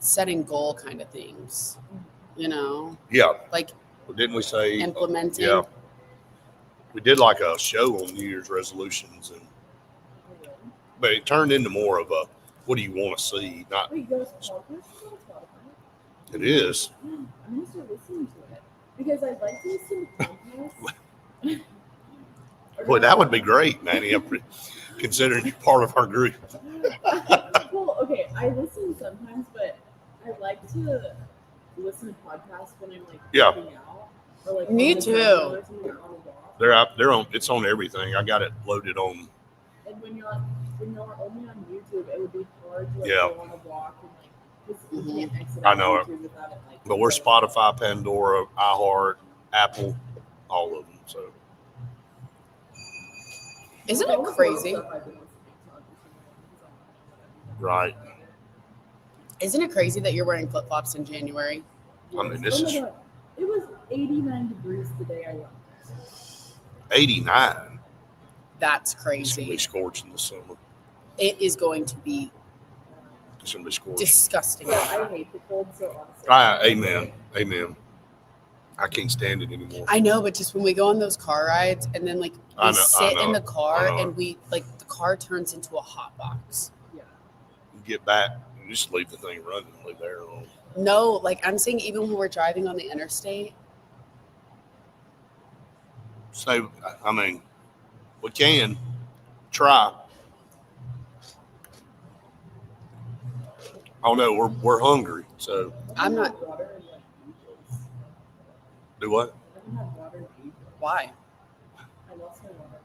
setting goal kind of things, Yeah. like Didn't we say implementing. Yeah. We did like a show on New Year's resolutions, but it turned into more of a what do you want to see? Not Wait, you guys podcast on Spotify? it is. I'm gonna start listening to it because I'd like to listen to podcasts. Boy, that would be great, Manny. Considering you're part of our group. Well, okay, I listen sometimes, but I like to listen to podcasts when I'm like Yeah. working out or like Me on the too. treadmill or something, or on a walk. They're out. They're on. It's on everything. I got it loaded on. And when you're only on YouTube, it would be hard to like Yeah. go on a walk and like because you can't exit I out know it. YouTube without it like. But we're Spotify, Pandora, iHeart, Apple, all of them. So Isn't All it the crazy? stuff I've been listening to. right. Isn't it crazy that you're wearing flip flops in January? I mean, this Oh my is- God. It was 89 degrees the day I left. 89. That's It's gonna be crazy. scorching this summer. It is going to be It's gonna be scorching. disgusting. I hate the cold, so honestly. Amen. Amen. I can't stand it anymore. I know, but just when we go on those car rides and then like I we know, sit I in know, the car I know. and we like the car turns into a hot box. Yeah. Get back and just leave the thing running. Leave there alone. No, like I'm saying even when we're driving on the interstate. So I mean, we can try. Oh no, we're hungry. So I'm not. Water and like ages. do what? I haven't had water in ages. Why? I lost my water.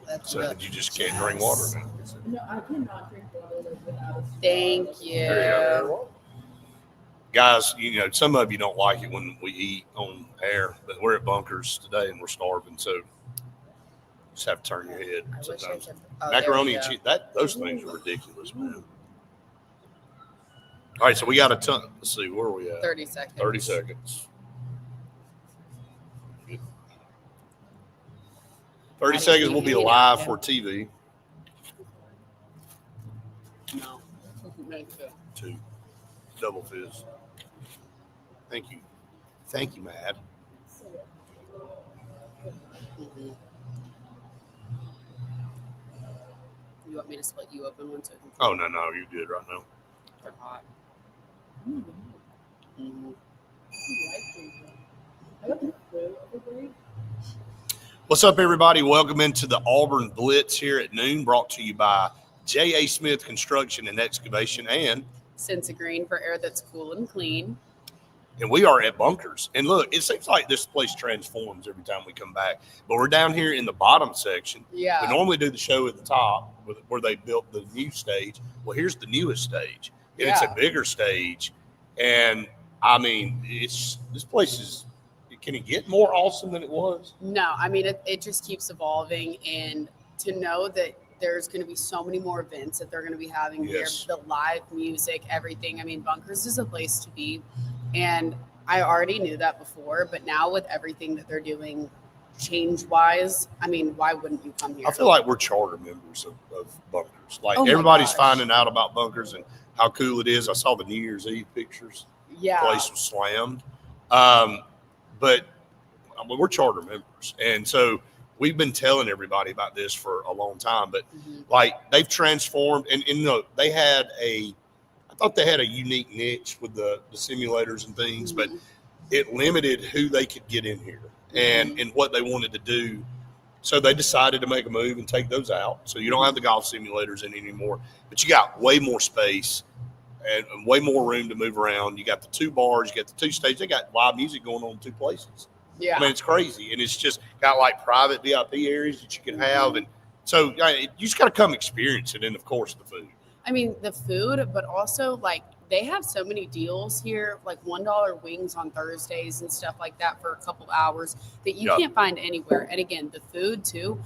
That's So good. you just can't drink water now. No, I cannot drink water like without a straw. Thank you. There you go. Guys, some of you don't like it when we eat on air, but we're at Bunkers today and we're starving, so just have to turn your head I wish I sometimes. could. Oh, there Macaroni we and go. cheese, those things are ridiculous, man. All right, so we got a ton. Let's see, where are we at? 30 seconds. 30 seconds. 30 seconds, we'll be live for TV. No. Thank you. 2. Double fizz. Thank you. Thank you, Matt. Mhm. You want me to split you open one so I can Oh, no, you're good right now. they're hot. Mm. Mhm. I got the flu overgrade. What's up, everybody? Welcome into the Auburn Blitz here at noon, brought to you by J.A. Smith Construction and Excavation, and Sense of green for air that's cool and clean. we are at Bunkers. And look, it seems like this place transforms every time we come back, but we're down here in the bottom section. Yeah. We normally do the show at the top where they built the new stage. Well, here's the newest stage, and it's a Yeah. bigger stage. And I mean, this place is. Can it get more awesome than it was? No, I mean, it just keeps evolving. And to know that there's going to be so many more events that they're going to be having Yes. here, the live music, everything. I mean, Bunkers is a place to be. And I already knew that before, but now with everything that they're doing change-wise, I mean, why wouldn't you come here? I feel like we're charter members of Bunkers. Like Oh my everybody's gosh. finding out about Bunkers and how cool it is. I saw the New Year's Eve pictures. Yeah. The place was slammed. But we're charter members. And so we've been telling everybody about this for a long time, but Mhm. like they've transformed and they had I thought they had a unique niche with the simulators and things, but Mhm. it limited who they could get in here and what they wanted to do. So they decided to make a move and take those out. So you don't have the golf simulators in anymore, but you got way more space and way more room to move around. You got the 2 bars, you got the 2 stages. They got live music going on in 2 places. Yeah. I mean, it's crazy. And it's just got like private VIP areas that you can have. And so you just got to come experience it. And of course, the food. I mean, the food, but also like they have so many deals here, like $1 wings on Thursdays and stuff like that for a couple hours that you Yeah. can't find anywhere. And again, the food too,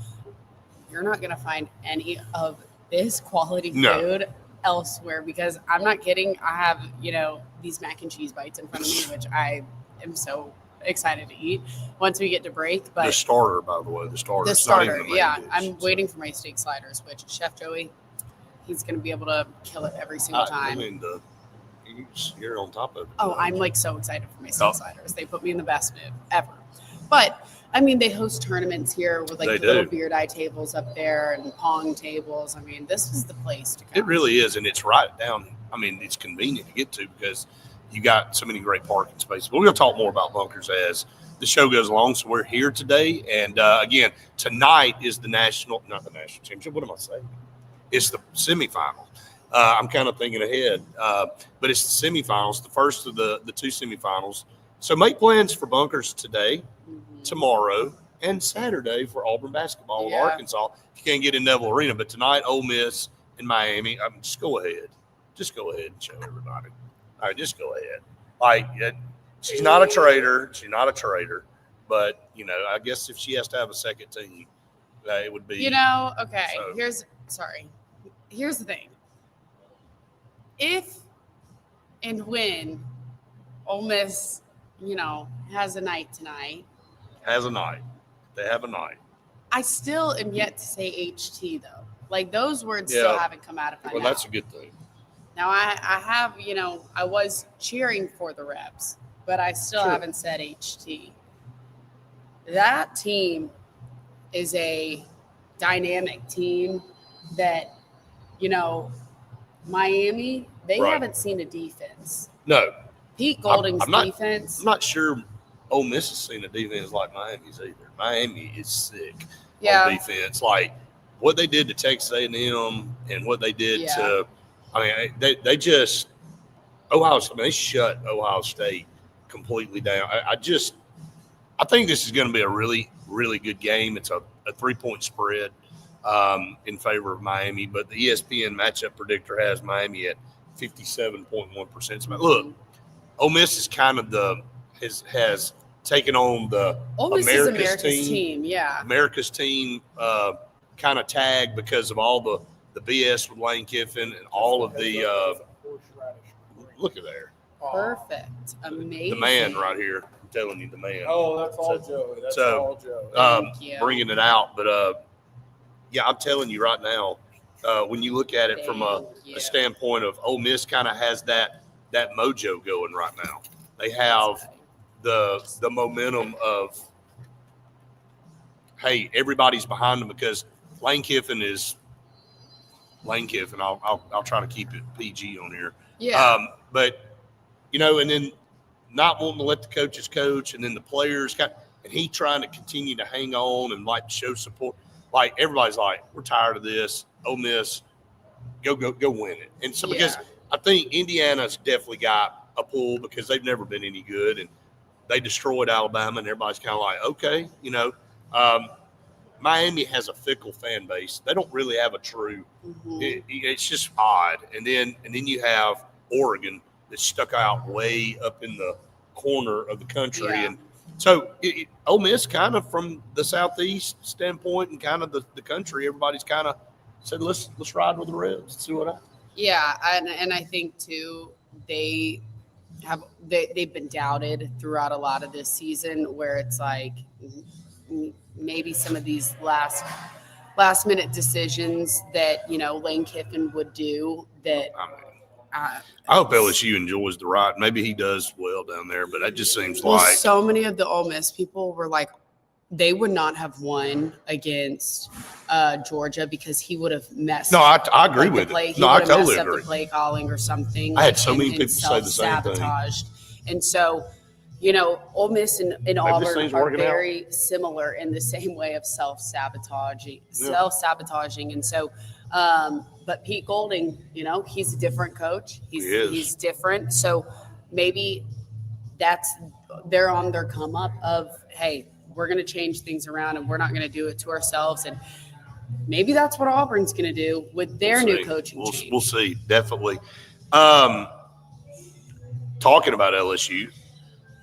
you're not going to find any of this quality No. food elsewhere because I'm not kidding. I have, these mac and cheese bites in front of me, which I am so excited to eat once we get to break. But The starter, by the way, the starter. the It's not even starter, the main yeah. dish, I'm so. waiting for my steak sliders, which Chef Joey, he's going to be able to kill it every single I time. mean, you're on top of it. Oh, I'm like so excited for my Southsiders. They put me in the best mood ever. But I mean, they host tournaments here with like They the little do. beard eye tables up there and pong tables. I mean, this is the place to come. It really is, and it's right down. I mean, it's convenient to get to because you got so many great parking spaces. But we're going to talk more about bunkers as the show goes along. So we're here today, and again, tonight is not the national championship. What am I saying? It's the semifinal. I'm kind of thinking ahead, but it's the semifinals, the first of the two semifinals. So make plans for bunkers today, Mhm. tomorrow, and Saturday for Auburn basketball with Yeah. Arkansas. If you can't get in Neville Arena, but tonight, Ole Miss and Miami. Just go ahead. Just go ahead and show everybody. All right, just go ahead. Like, she's not a traitor. She's not a traitor. But, you know, I guess if she has to have a second team, it would be. You know, okay. So- Here's the thing. If and when Ole Miss, you know, has a night tonight, Has a night. They have a night. I still am yet to say HT though. Like those words Yeah. still haven't come out of my Well, mouth. that's a good thing. Now I have, you know, I was cheering for the Reps, but I still Sure. haven't said HT. That team is a dynamic team that, you know, Miami, they Right. haven't seen a defense. No, Pete Golding's I'm not- defense. I'm not sure Ole Miss has seen a defense like Miami's either. Miami is sick on defense. Like what they did to Texas A&M and what they did Yeah. to, I mean, they just they shut Ohio State completely down. I think this is going to be a really, really good game. It's a 3-point spread in favor of Miami, but the ESPN matchup predictor has Miami at 57.1%. So, look, Ole Miss is kind of has taken on the Ole Miss is America's team. Yeah. America's team kind of tag because of all the BS with Lane Kiffin and all of the look at there. Perfect. Amazing. The man right here. I'm telling you, the man. Oh, that's all Joey. That's so, all Joey. Thank you. Bringing it out. But yeah, I'm telling you right now, when you look at it from a Thank you. standpoint of Ole Miss kind of has that mojo going right now. They have the momentum of, hey, everybody's behind them because Lane Kiffin is Lane Kiffin. I'll try to keep it PG on here. Yeah. But you know, and then not wanting to let the coaches coach, and then the players and he trying to continue to hang on and like show support. Like everybody's like, we're tired of this. Ole Miss, go win it. And so because I think Indiana's definitely got a pull because they've never been any good, and they destroyed Alabama, and everybody's kind of like, okay, you know. Miami has a fickle fan base. They don't really have a true. Mhm. It's just odd. And then you have Oregon that's stuck out way up in the corner of the country, Yeah. and so Ole Miss kind of from the southeast standpoint and kind of the country, everybody's kind of said, let's ride with the Reds and see what happens. Yeah, and I think too they've been doubted throughout a lot of this season, where it's like maybe some of these last minute decisions that, you know, Lane Kiffin would do that. I mean, I hope LSU enjoys the ride. Maybe he does well down there, but that just seems Well, like so many of the Ole Miss people were like, they would not have won against Georgia because he would have messed. no, I agree up the with play. it. He No, I would have totally messed up agree. the play calling or something. I had so many and people say the same thing. self-sabotaged. And so, you know, Ole Miss and this Auburn thing's are working out. very similar in the same way of self-sabotaging. And so, but Pete Golding, you know, he's a different coach. He is. He's different. So maybe they're on their come up of, hey, we're going to change things around and we're not going to do it to ourselves. And maybe that's what Auburn's going to do with their We'll new see. coaching change. We'll see, definitely. Talking about LSU,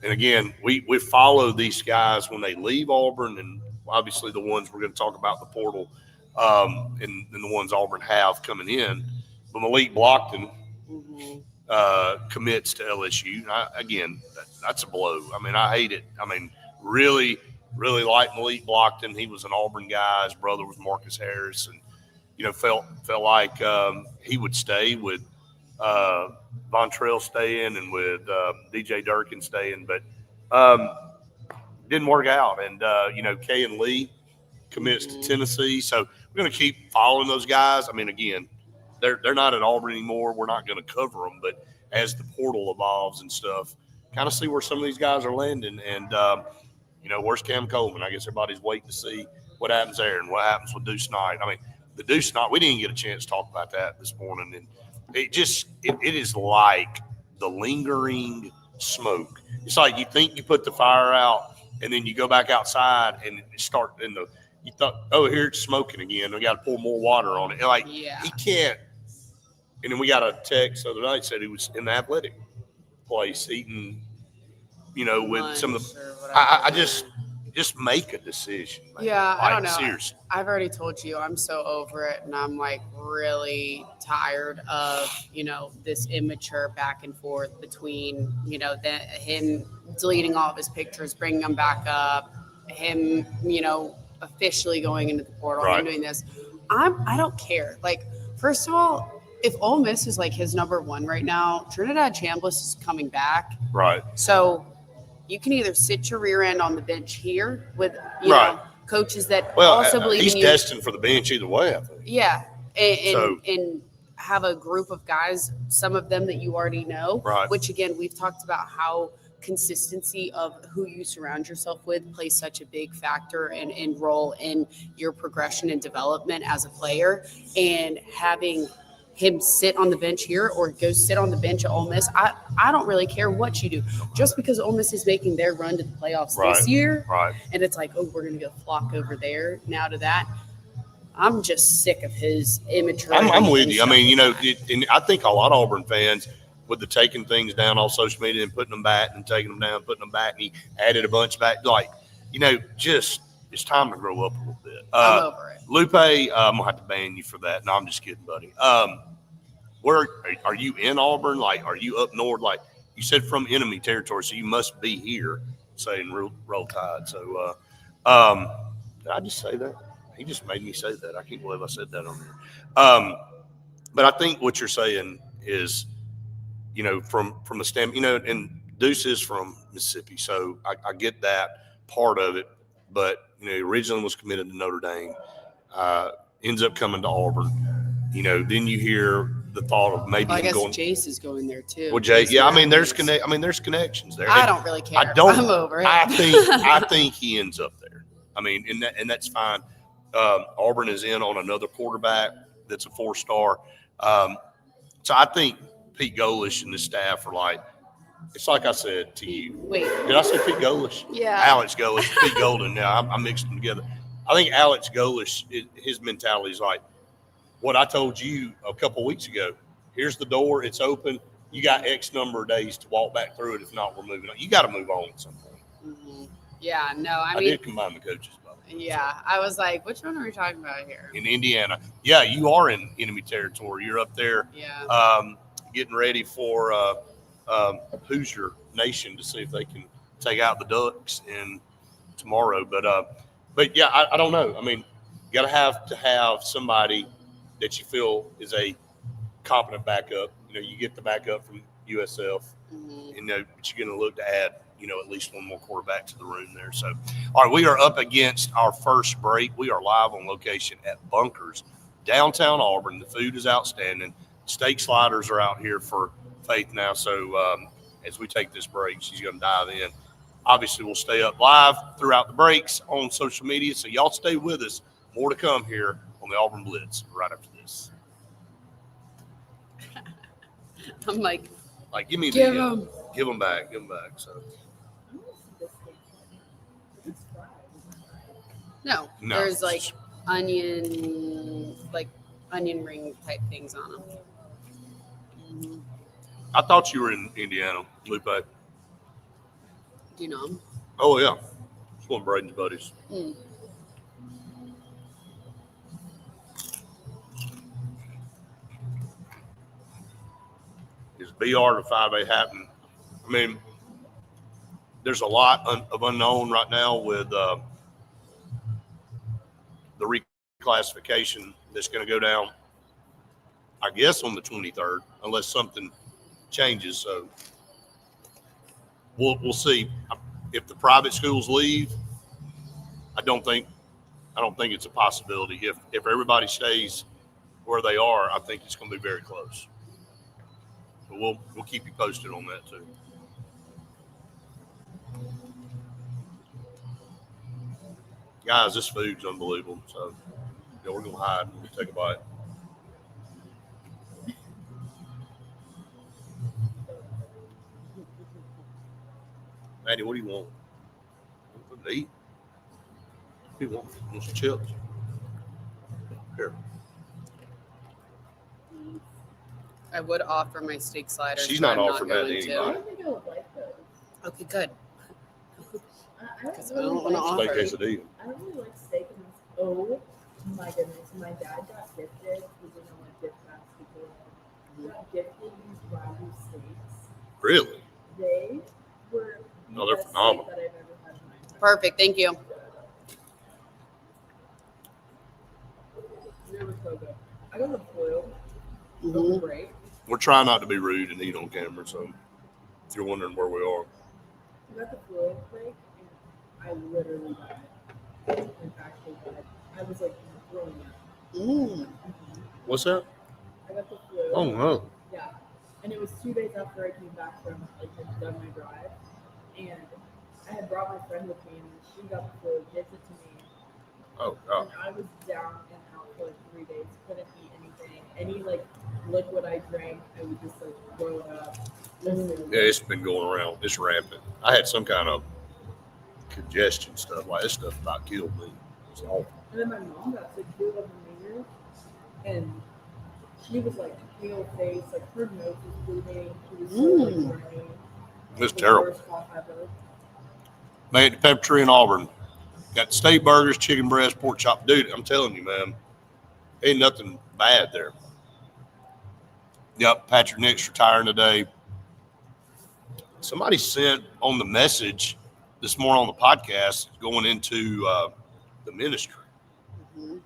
and again, we follow these guys when they leave Auburn, and obviously the ones we're going to talk about in the portal, and the ones Auburn have coming in. But Malik Blockton Mhm. commits to LSU. Again, that's a blow. I mean, I hate it. I mean, really, really like Malik Blockton. He was an Auburn guy. His brother was Marcus Harris, and you know, felt like he would stay with Vontrell staying and with DJ Durkin staying, but didn't work out. And Kay and Lee commits to Tennessee, so we're going to keep following those guys. I mean, again, they're not at Auburn anymore. We're not going to cover them, but as the portal evolves and stuff, kind of see where some of these guys are landing. And where's Cam Coleman? I guess everybody's waiting to see what happens there and what happens with Deuce Knight. I mean, the Deuce Knight, we didn't get a chance to talk about that this morning, and it is like the lingering smoke. It's like you think you put the fire out, and then you go back outside and start you thought, oh, here it's smoking again. We got to pour more water on it. Like, he can't. And then we got a text the other night said he was in the athletic place eating, with some of the. I just make a decision. Man. Yeah, I don't know. Seriously. I've already told you I'm so over it, and I'm like really tired of this immature back and forth between him deleting all of his pictures, bringing them back up, him officially going into the portal, right. him doing this. I don't care. Like, first of all, if Ole Miss is like his number one right now, Trinidad Chambliss is coming back. Right. So you can either sit your rear end on the bench here with coaches that also believe he's in you. destined for the bench either way, I think. Yeah, and have a group of guys, some of them that you already know. Right. Which again, we've talked about how consistency of who you surround yourself with plays such a big factor and role in your progression and development as a player, and having him sit on the bench here or go sit on the bench at Ole Miss. I don't really care what you do. Just because Ole Miss is making their run to the playoffs this year, and it's like, oh, we're going to go flock over there now to that. I'm just sick of his immaturity. I'm with you. I mean, and I think a lot of Auburn fans, with the taking things down on social media and putting them back and taking them down, putting them back, and he added a bunch back, just it's time to grow up a little bit. I'm over it. Lupe, I'm going to have to ban you for that. No, I'm just kidding, buddy. Where are you in Auburn? Like, are you up north? Like you said, from enemy territory, so you must be here saying roll Tide. So did I just say that? He just made me say that. I can't believe I said that on there. But I think what you're saying is, from a standpoint, and Deuce is from Mississippi, so I get that part of it. But originally was committed to Notre Dame, ends up coming to Auburn. Then you hear the thought of maybe I guess going. Jace is going there too. Well, Jace, yeah, there's connections there. I don't really care. I'm over it. I think he ends up there. I mean, and that's fine. Auburn is in on another quarterback that's a 4-star. So I think Pete Golish and the staff are like, it's like I said to you. Wait. Did I say Pete Golish? Yeah. Alex Golish, Pete Golden. Now I mixed them together. I think Alex Golish, his mentality is like what I told you a couple weeks ago. Here's the door. It's open. You got X number of days to walk back through it. If not, we're moving on. You got to move on at some point. Mm-hmm. Yeah, no, I mean. I did combine the coaches, by the way. Yeah, I was like, which one are we talking about here? In Indiana. Yeah, you are in enemy territory. You're up there getting ready for Hoosier Nation to see if they can take out the Ducks tomorrow. But yeah, I don't know. I mean, you got to have somebody that you feel is a competent backup. You get the backup from USF, but you're going to look to add, at least one more quarterback to the room there. So, all right, we are up against our first break. We are live on location at Bunkers, downtown Auburn. The food is outstanding. Steak sliders are out here for Faith now. So as we take this break, she's going to dive in. Obviously, we'll stay up live throughout the breaks on social media. So y'all stay with us. More to come here on the Auburn Blitz right after this. I'm like give me give them back. So no, there's like onion ring type things on them. I thought you were in Indiana, Lupe. Do you know him? Oh yeah, it's one of Braden's buddies. Is BR to 5A happening? I mean, there's a lot of unknown right now with the reclassification that's going to go down, I guess, on the 23rd, unless something changes. So we'll see. If the private schools leave, I don't think it's a possibility. If everybody stays where they are, I think it's going to be very close. But we'll keep you posted on that too. Guys, this food's unbelievable. So yeah, we're gonna hide and take a bite. Maddie, what do you want? Something to eat? What do you want? Want some chips? Here. I would offer my steak sliders. She's but not I'm offering that to going anybody. I don't think I would like those. Okay, good. I Because don't I don't really want like to Steak offer. quesadilla. I don't really like steak unless, oh my goodness, my dad got gifted, we didn't know what gift basket they were. He got gifted these Wagyu steaks. Really? They were No, they're best phenomenal. steak that I've ever had in my entire Perfect. Thank you. life. They were so good. I got the flu over Mhm. break. We're trying not to be rude and eat on camera, so if you're wondering where we are. I got the flu break and I literally died. Like actually died. I was like throwing up. Mm. What's that? I got the flu. Oh no. Yeah. And it was 2 days after I came back from had done my drive. And I had brought my friend with me and she got the flu, gives it to me. Oh And god. I was down and out for like 3 days, couldn't eat anything. Any like liquid I drank, I would just like throw it up. Listen, Yeah, it's been going around. It's rampant. I had some kind of congestion stuff. Like this stuff about killed me. It's awful. And then my mom got sick too of the mirror. And she was like pale face, like her nose was bleeding. She was so like running. It's The terrible. worst cough ever. Man, the Pepper Tree in Auburn. Got steak burgers, chicken breast, pork chop. Dude, I'm telling you, man, ain't nothing bad there. Yep, Patrick Nick's retiring today. Somebody sent on the message this morning on the podcast going into the ministry. Mhm.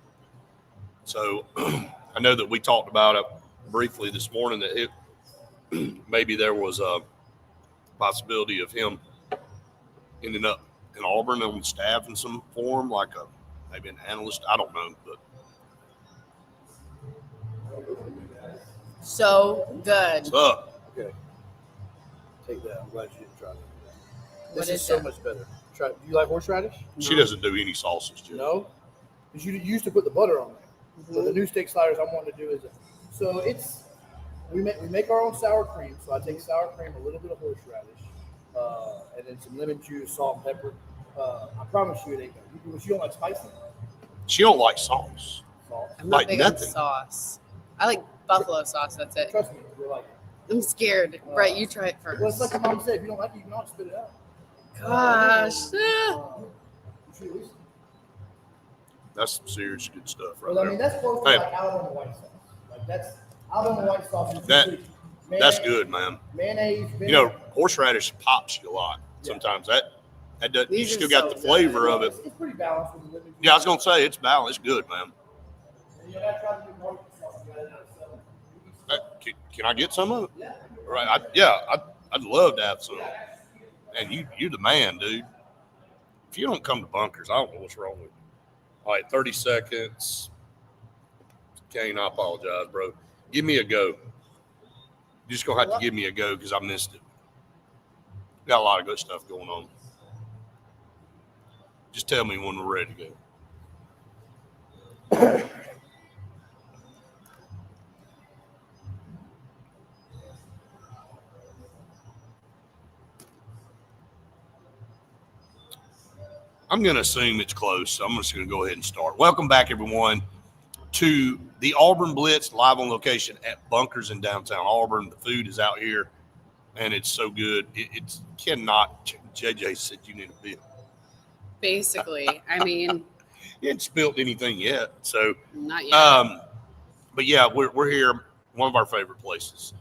So I know that we talked about it briefly this morning that it maybe there was a possibility of him ending up in Auburn on staff in some form, like maybe an analyst. I don't know, but So good. what's up? Okay. Take that. I'm glad you didn't try that. What This is is so that? much better. Try. Do you like horseradish? She doesn't do any sausage, Jim. No. Because you used to put the butter on there. So Mhm. the new steak sliders I'm wanting to do is so it's we make our own sour cream. So I take sour cream, a little bit of horseradish, and then some lemon juice, salt, and pepper. I promise you it ain't good. You don't like spicy? She don't like sauce. Salt. I'm not Like big nothing. on sauce. I like buffalo sauce. That's it. Trust me, you're like it. I'm scared. Brett, you try it first. Well, it's like your mom said. If you don't like it, you can always spit it out. Gosh. You should at least. That's some serious good stuff right Well, I mean, there. that's close to Hey. like Alabama white sauce. Like that's Alabama white sauce. Is That- usually That's good, man. Mayonnaise, You know, horseradish pops you a lot. Sometimes that does, you These are still got so the flavor of it. It's pretty balanced with the lemon juice. Yeah, I was gonna say it's balanced. It's good, man. And you gotta try to do barbecue sauce. You gotta know, so. Can I get some of it? Yeah. Right. I'd love to have some. And you're the man, dude. If you don't come to Bunkers, I don't know what's wrong with you. All right, 30 seconds. Kane, I apologize, bro. Give me a go. You're just gonna have to give me a go because I missed it. Got a lot of good stuff going on. Just tell me when we're ready to go. I'm going to assume it's close, so I'm just going to go ahead and start. Welcome back, everyone, to the Auburn Blitz live on location at Bunkers in downtown Auburn. The food is out here, and it's so good. It cannot. JJ said you need a bill. Basically, I mean, You hadn't spilled anything yet, so. not yet. But yeah, we're here, one of our favorite places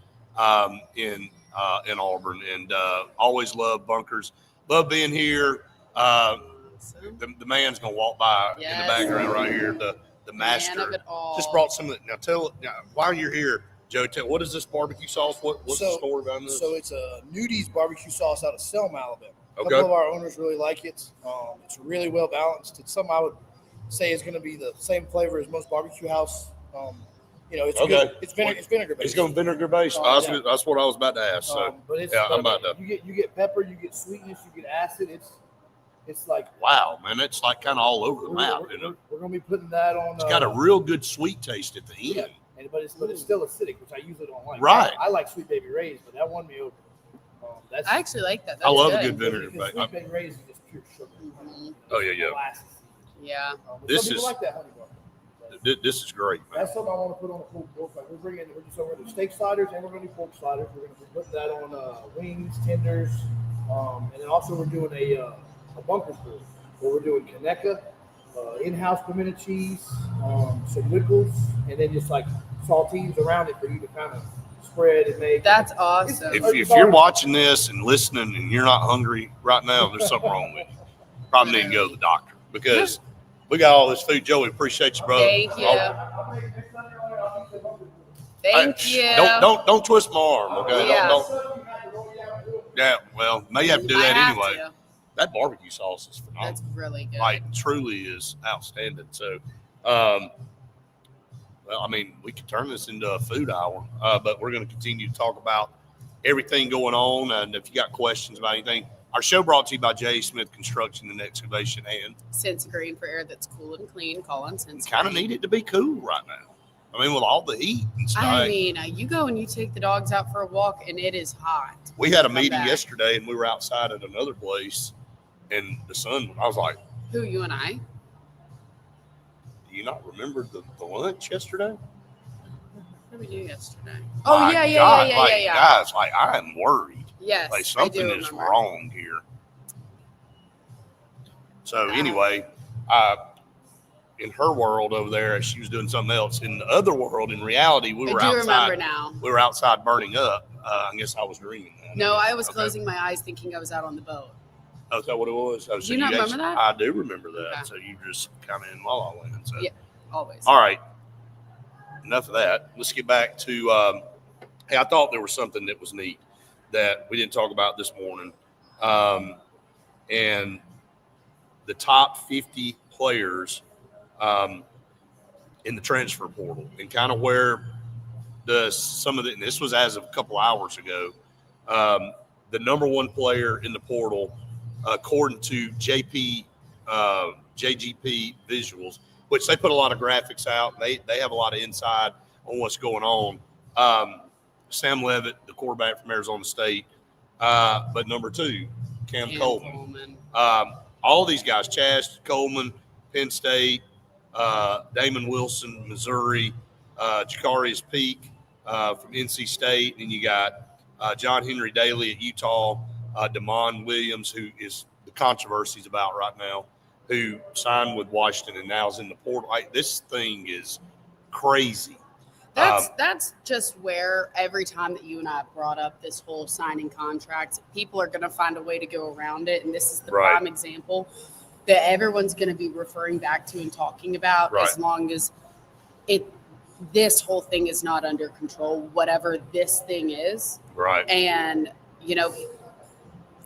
in Auburn, and always love Bunkers. Love being here. The man's gonna walk by in Yes. the background right here. The master Man of it all. just brought some of it. Now while you're here, Joe, what is this barbecue sauce? What's the story behind this? So it's a Nudi's barbecue sauce out of Selma, Alabama. A Okay. couple of our owners really like it. It's really well balanced. It's something I would say is going to be the same flavor as most barbecue house. It's Okay. good. It's vinegar based. It's going vinegar based. Yeah. That's what I was about to ask. So but it's yeah, I'm about to. you get pepper, you get sweetness, you get acid. It's like Wow, man, it's like kind of all over the we're, map. we're going to be putting that on. It's got a real good sweet taste at the yeah, end. but it's still acidic, which I usually don't like. Right. I like Sweet Baby Ray's, but that won me over. That's I actually like that. That's I love a good. good vinegar. because Sweet Baby Ray's is just pure sugar. Mhm. Oh, yeah. Molasses. Yeah. But This some people is- like that honey bar. This is great, man. That's something I want to put on the pulled pork. Like we're going to do steak sliders and we're going to do pork sliders. We're going to put that on wings, tenders, and then also we're doing a bunker grill where we're doing Kaneka, in-house pimento cheese, some wickles, and then just like saltines around it for you to kind of spread and make. That's awesome. If you're watching this and listening and you're not hungry right now, there's something wrong with you. Probably need to go to the doctor because we got all this food. Joey, appreciate you, brother. Thank you. Thank you. Don't twist my arm, okay? Yeah. Don't. Yeah, well, may have to do I that have anyway. to. That barbecue sauce is phenomenal. That's really good. Like truly is outstanding. So, well, I mean, we could turn this into a food hour, but we're going to continue to talk about everything going on. And if you got questions about anything, our show brought to you by J. Smith Construction and Excavation, and Sense Green for air that's cool and clean. Call on Sense kind of Green. need it to be cool right now. I mean, with all the heat and stuff. I mean, you go and you take the dogs out for a walk, and it is hot. We had a Come meeting back. yesterday, and we were outside at another place, and the sun. I was like, Who, you and I? "Do you not remember the lunch yesterday?" What did we do yesterday? Oh, My yeah. God, Guys, like I am worried. Yes, Like I something do is remember. wrong here. So anyway, in her world over there, she was doing something else. In the other world, in reality, we I were do remember outside. now. We were outside burning up. I guess I was dreaming that. No, I was Okay. closing my eyes thinking I was out on the boat. Oh, is that what it was? Oh, Do so you not remember actually- that? I do remember that. Okay. So you just kind of in La La Land. So. Yeah. Always. All right. Enough of that. Let's get back to. Hey, I thought there was something that was neat that we didn't talk about this morning, and the top 50 players in the transfer portal, and kind of where some of the. And this was as of a couple hours ago. The number one player in the portal, according to JGP Visuals, which they put a lot of graphics out. They have a lot of insight on what's going on. Sam Levitt, the quarterback from Arizona State, but number two, Cam Coleman. All these guys, Chaz Coleman, Penn State, Damon Wilson, Missouri, Jacarius Peak from NC State, and you got John Henry Daly at Utah, Damon Williams, who is the controversies about right now, who signed with Washington and now is in the portal. This thing is crazy. That's just where every time that you and I have brought up this whole signing contracts, people are going to find a way to go around it. And this is the Right. prime example that everyone's going to be referring back to and talking about Right. as long as this whole thing is not under control, whatever this thing is. Right. And,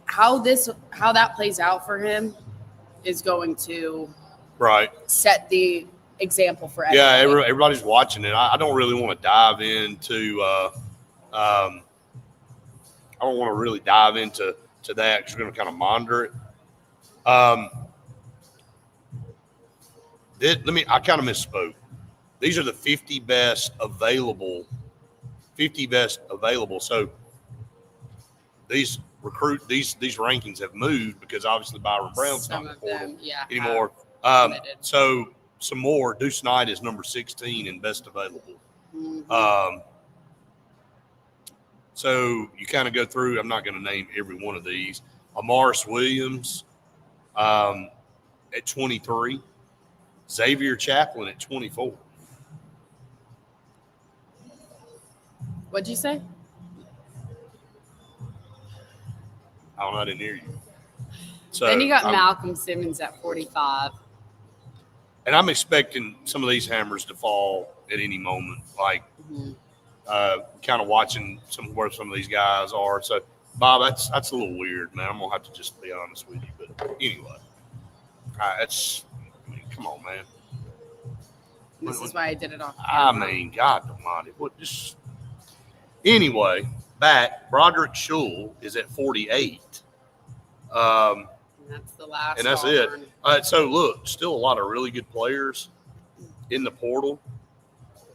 how that plays out for him is going to Right. set the example for Yeah, everybody. everybody's watching it. I don't really want to dive into. I don't want to really dive into that because we're going to kind of monitor it. I kind of misspoke. These are the 50 best available. 50 best available. So these rankings have moved because obviously Byron Brown's not Some in the of portal them, yeah. anymore. limited. So some more. Deuce Knight is number 16 in best available. Mhm. So you kind of go through. I'm not going to name every one of these. Amaris Williams at 23. Xavier Chaplin at 24. What'd you say? I don't know. I didn't hear you. So Then you got I'm- Malcolm Simmons at 45. and I'm expecting some of these hammers to fall at any moment. Like Mhm. kind of watching where some of these guys are. So, Bob, that's a little weird, man. I'm gonna have to just be honest with you. But anyway, come on, man. This is why I did it off I camera. mean, God Almighty, what just? Anyway, back. Broderick Schul is at 48. And that's the last. And that's Auburn. it. So look, still a lot of really good players in the portal.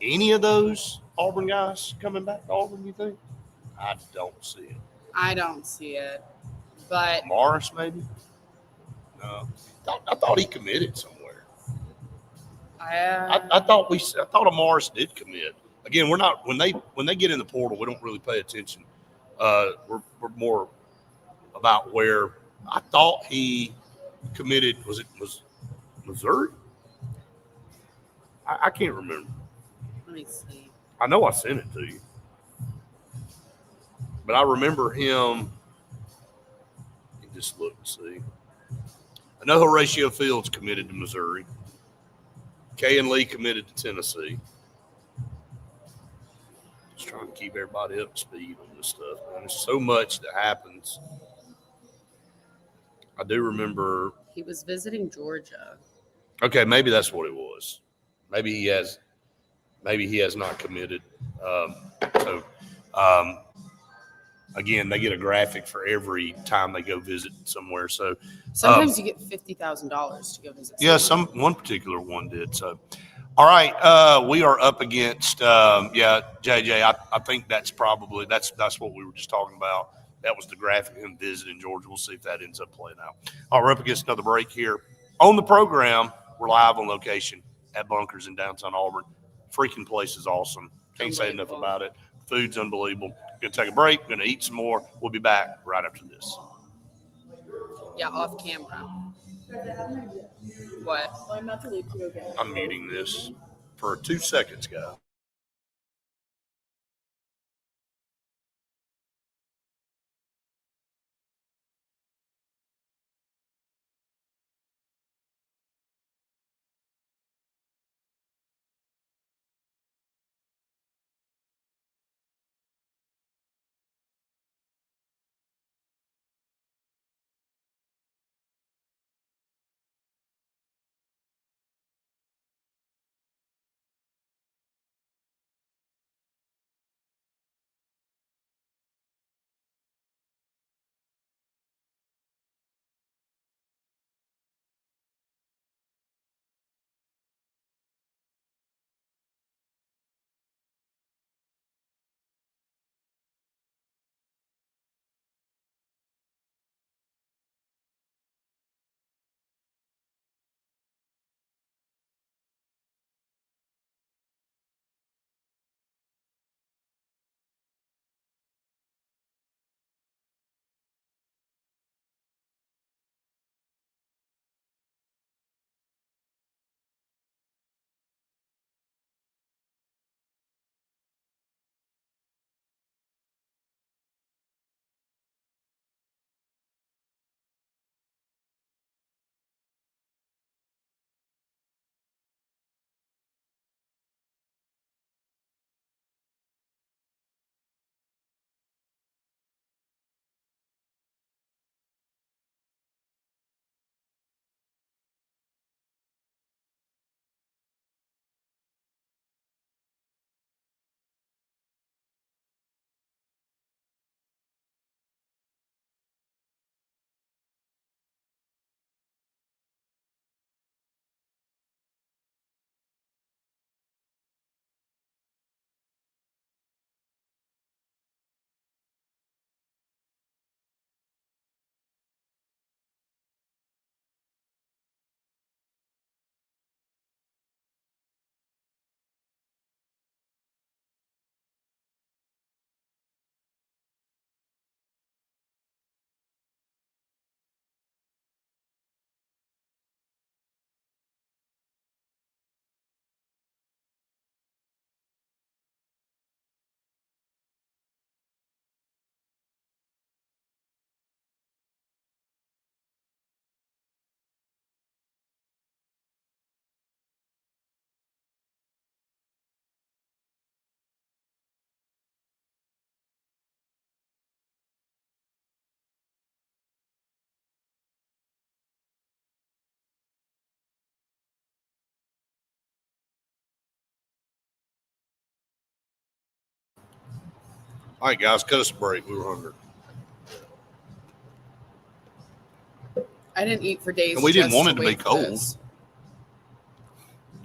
Any of those Auburn guys coming back to Auburn? You think? I don't see it. I don't see it, but Morris, maybe. No, I thought he committed somewhere. I thought Morris did commit. Again, we're not when they get in the portal, we don't really pay attention. We're more about where I thought he committed. Was Missouri? I can't remember. let me see. I know I sent it to you, but I remember him. Just look and see. I know Horatio Fields committed to Missouri. Kay and Lee committed to Tennessee. Just trying to keep everybody up to speed on this stuff, man. There's so much that happens. I do remember. He was visiting Georgia. Okay, maybe that's what it was. Maybe he has not committed. Again, they get a graphic for every time they go visit somewhere. So Sometimes you get $50,000 to go visit. yeah, someone. one particular one did. So, all right, we are up against JJ. I think that's probably that's what we were just talking about. That was the graphic of him visiting Georgia. We'll see if that ends up playing out. All right, we're up against another break here on the program. We're live on location at Bunkers in downtown Auburn. Freaking place is awesome. Can't say enough about it. Food's unbelievable. Gonna take a break. Gonna eat some more. We'll be back right after this. Yeah, off camera. What? I'm about to leave to go get it. I'm muting this for 2 seconds, guys. All right, guys, cut us a break. We were hungry. I didn't eat for days. And we didn't just want it to be wait for cold. this.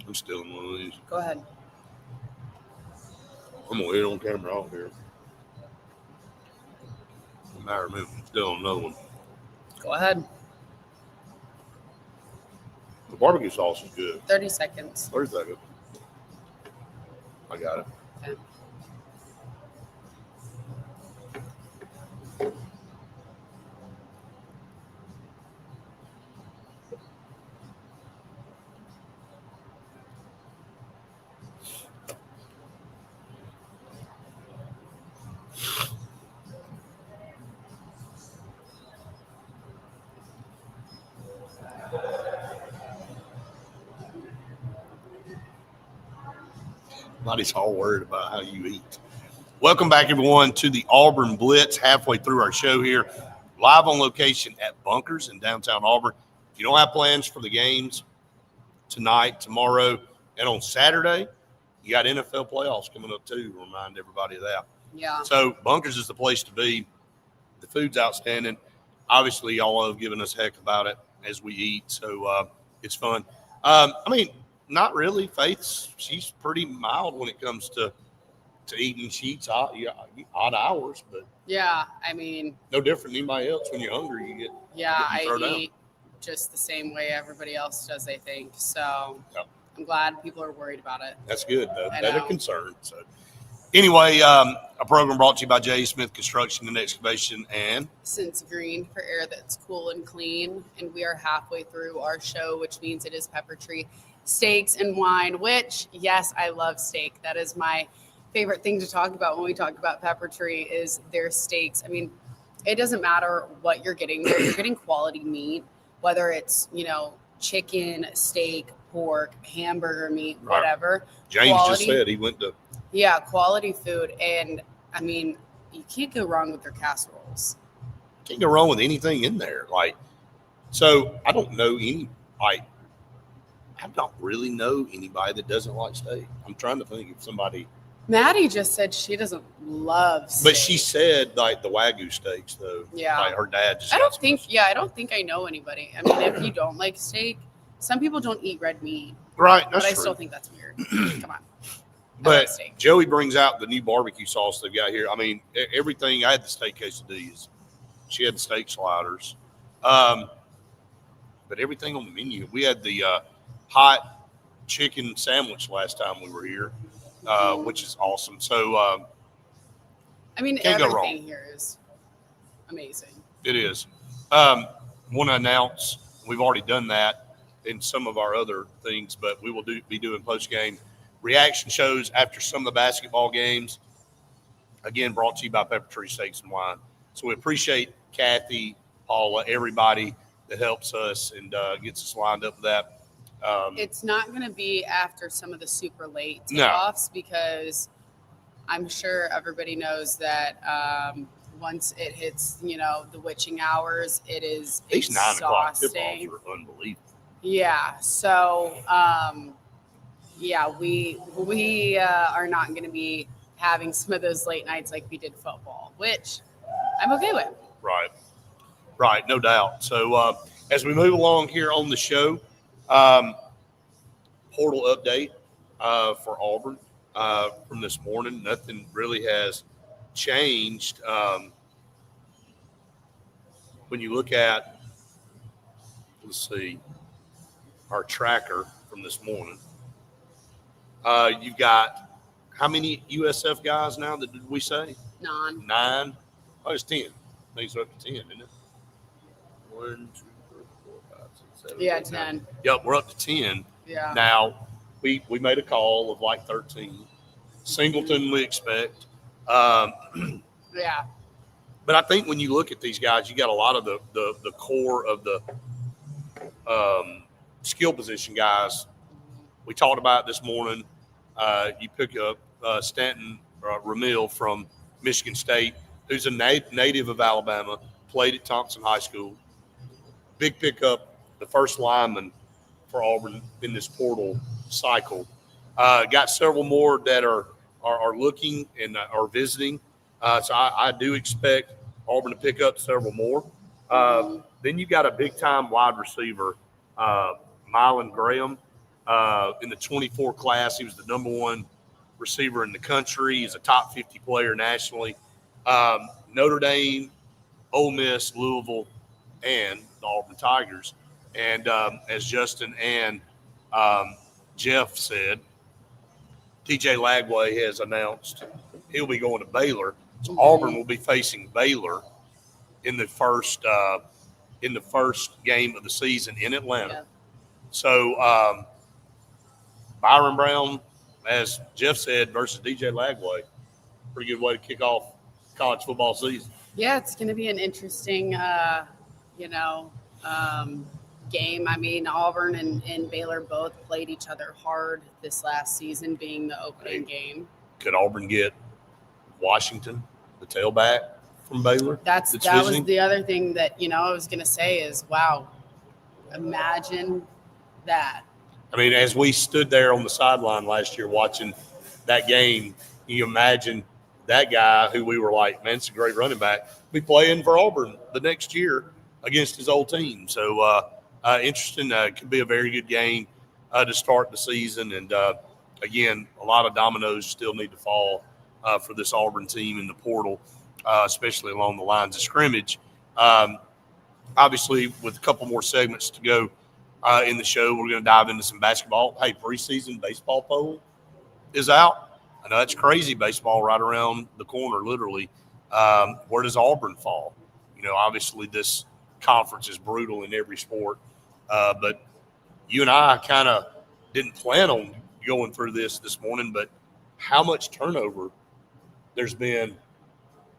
I'm still in one of these. Go ahead. I'm going to hit on camera off here. I'm still on another one. Go ahead. The barbecue sauce is good. 30 seconds. 30 seconds. I got it. Okay. Nobody's all worried about how you eat. Welcome back, everyone, to the Auburn Blitz. Halfway through our show here, live on location at Bunkers in downtown Auburn. If you don't have plans for the games tonight, tomorrow, and on Saturday, you got NFL playoffs coming up too. Remind everybody of that. Yeah. So Bunkers is the place to be. The food's outstanding. Obviously, y'all have given us heck about it as we eat, so it's fun. I mean, not really. She's pretty mild when it comes to eating. She eats odd hours, but Yeah. I mean, no different than anybody else. When you're hungry, you get yeah, You throw I down. eat just the same way everybody else does, I think. So Yep. I'm glad people are worried about it. That's good. I That's a know. concern. So anyway, a program brought to you by J. Smith Construction and Excavation and Since Green for air that's cool and clean. And we are halfway through our show, which means it is Pepper Tree Steaks and Wine, which, yes, I love steak. That is my favorite thing to talk about when we talk about Pepper Tree is their steaks. I mean, it doesn't matter what you're getting there. You're getting quality meat, whether it's, chicken, steak, pork, hamburger meat, Right. whatever. James Quality. just said he went to Yeah, quality food. And, I mean, you can't go wrong with their casseroles. can't go wrong with anything in there. So I don't know I don't really know anybody that doesn't like steak. I'm trying to think of somebody, Maddie just said she doesn't love steak. but she said like the Wagyu steaks though. Yeah. Like her dad just. I got don't some- think, I don't think I know anybody. I mean, if you don't like steak, some people don't eat red meat, Right, but that's I true. still think that's weird. Come on. I But love steak. Joey brings out the new barbecue sauce they've got here. I mean, everything. I had the steak quesadillas. She had the steak sliders. But everything on the menu. We had the hot chicken sandwich last time we were here, which is awesome. So I mean, can't go everything wrong. here is amazing. it is. Want to announce we've already done that in some of our other things, but we will be doing post game reaction shows after some of the basketball games. Again, brought to you by Pepper Tree Steaks and Wine. So we appreciate Kathy, Paula, everybody that helps us and gets us lined up with that. It's not going to be after some of the super late No. takeoffs because I'm sure everybody knows that once it hits, the witching hours, it is These 9 o'clock exhausting. tip-offs are unbelievable. Yeah. So, we are not going to be having some of those late nights like we did football, which I'm okay with. Right, no doubt. So as we move along here on the show, portal update for Auburn from this morning. Nothing really has changed. When you look at, let's see, our tracker from this morning, you've got how many USF guys now that did we say? 9. 9? Oh, it's 10. I think it's up to 10, isn't it? 1, 2, 3, 4, 5, 6, 7. Yeah, 8, 9. 10. Yep, we're up to 10. Yeah. Now, we made a call of like 13. Singleton, we expect. But Yeah. I think when you look at these guys, you got a lot of the core of the skill position guys. We talked about it this morning. You pick up Stanton Ramil from Michigan State, who's a native of Alabama, played at Thompson High School. Big pickup, the first lineman for Auburn in this portal cycle. Got several more that are looking and are visiting. So I do expect Auburn to pick up several more. Then you got a big-time wide receiver, Mylan Graham. In the 24 class, he was the number one receiver in the country. He's a top 50 player nationally. Notre Dame, Ole Miss, Louisville, and the Auburn Tigers. And as Justin and Jeff said, TJ Lagway has announced he'll be going to Baylor. So Auburn will be facing Baylor in the first game of the season in Atlanta. Yeah. So Byron Brown, as Jeff said, versus DJ Lagway, pretty good way to kick off college football season. Yeah, it's going to be an interesting, game. I mean, Auburn and Baylor both played each other hard this last season, being the opening game. Could Auburn get Washington, the tailback from Baylor? That visiting? was the other thing that, I was going to say is, wow, imagine that. I mean, as we stood there on the sideline last year watching that game, you imagine that guy who we were like, man, it's a great running back, be playing for Auburn the next year against his old team. So interesting. Could be a very good game to start the season. And, again, a lot of dominoes still need to fall for this Auburn team in the portal, especially along the lines of scrimmage. Obviously, with a couple more segments to go in the show, we're going to dive into some basketball. Hey, preseason baseball poll is out. I know that's crazy, baseball right around the corner, literally. Where does Auburn fall? Obviously this conference is brutal in every sport, but you and I kind of didn't plan on going through this morning, but how much turnover there's been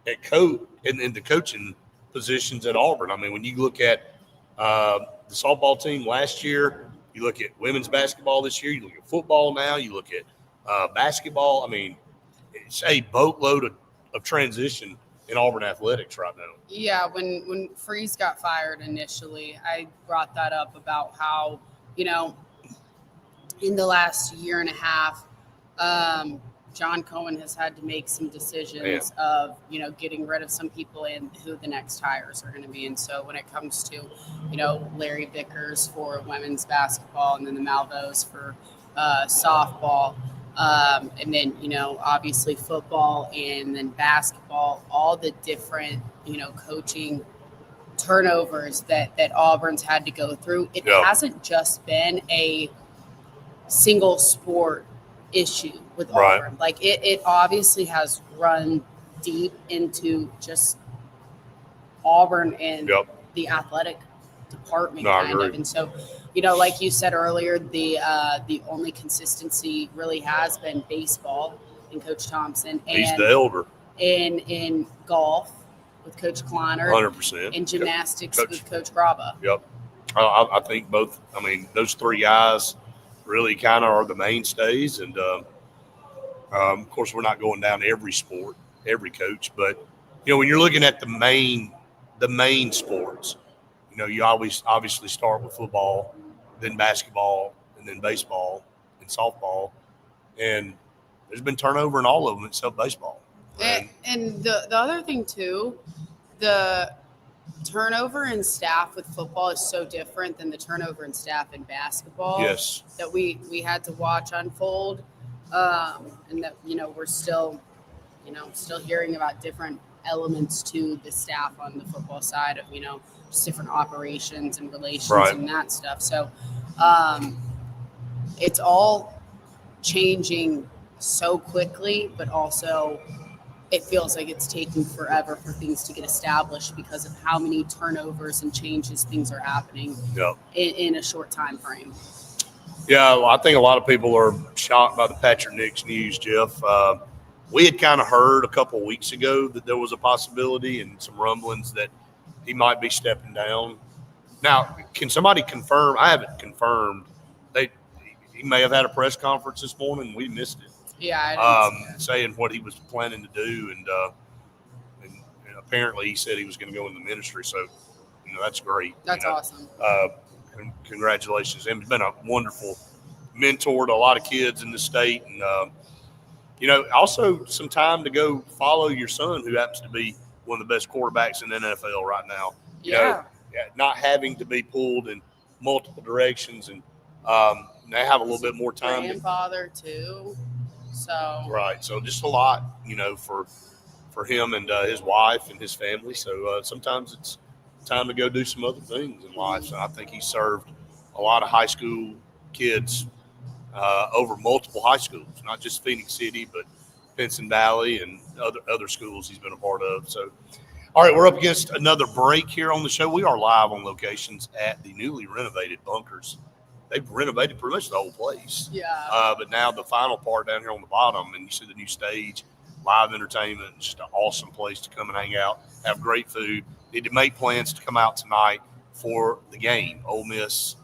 at in the coaching positions at Auburn. I mean, when you look at the softball team last year, you look at women's basketball this year, you look at football now, you look at basketball. I mean, it's a boatload of transition in Auburn athletics right now. Yeah, when Freeze got fired initially, I brought that up about how, in the last year and a half, John Cohen has had to make some decisions of, getting rid of some people and who the next hires are going to be. And so when it comes to, Larry Vickers for women's basketball and then the Malvos for softball, and then, obviously football and then basketball, all the different, coaching turnovers that Auburn's had to go through. It hasn't just been a single sport issue with Auburn. Like it obviously has run deep into just Auburn and the athletic department kind of. And so, like you said earlier, the only consistency really has been baseball and Coach Thompson, and he's the elder. In golf with Coach Kleiner, 100%, and gymnastics with Coach Graba. Yep, I think both. I mean, those three guys really kind of are the mainstays, and of course, we're not going down every sport, every coach, but when you're looking at the main sports, you always obviously start with football, then basketball, and then baseball and softball, and there's been turnover in all of them except baseball. And the other thing too, the turnover in staff with football is so different than the turnover in staff in basketball. Yes. That we had to watch unfold, and that we're still hearing about different elements to the staff on the football side of just different operations and relations and that stuff. So it's all changing so quickly, but also it feels like it's taking forever for things to get established because of how many turnovers and changes things are happening in a short time frame. Yeah, well, I think a lot of people are shocked by the Patrick Nix news, Jeff. We had kind of heard a couple of weeks ago that there was a possibility and some rumblings that he might be stepping down. Now, can somebody confirm? I haven't confirmed. He may have had a press conference this morning. We missed it. Yeah, saying what he was planning to do, and apparently he said he was going to go into ministry. So, that's great. That's awesome. Congratulations. He's been a wonderful mentor to a lot of kids in the state, and Also some time to go follow your son, who happens to be one of the best quarterbacks in the NFL right now. Not having to be pulled in multiple directions, and they have a little bit more time. Grandfather too. So Right. So just a lot, for him and his wife and his family. So sometimes it's time to go do some other things in life. So I think he served a lot of high school kids over multiple high schools, not just Phoenix City, but Pinson Valley and other schools he's been a part of. So, all right, we're up against another break here on the show. We are live on locations at the newly renovated Bunkers. They've renovated pretty much the whole place. yeah. But now the final part down here on the bottom, and you see the new stage, live entertainment, just an awesome place to come and hang out, have great food. Need to make plans to come out tonight for the game. Ole Miss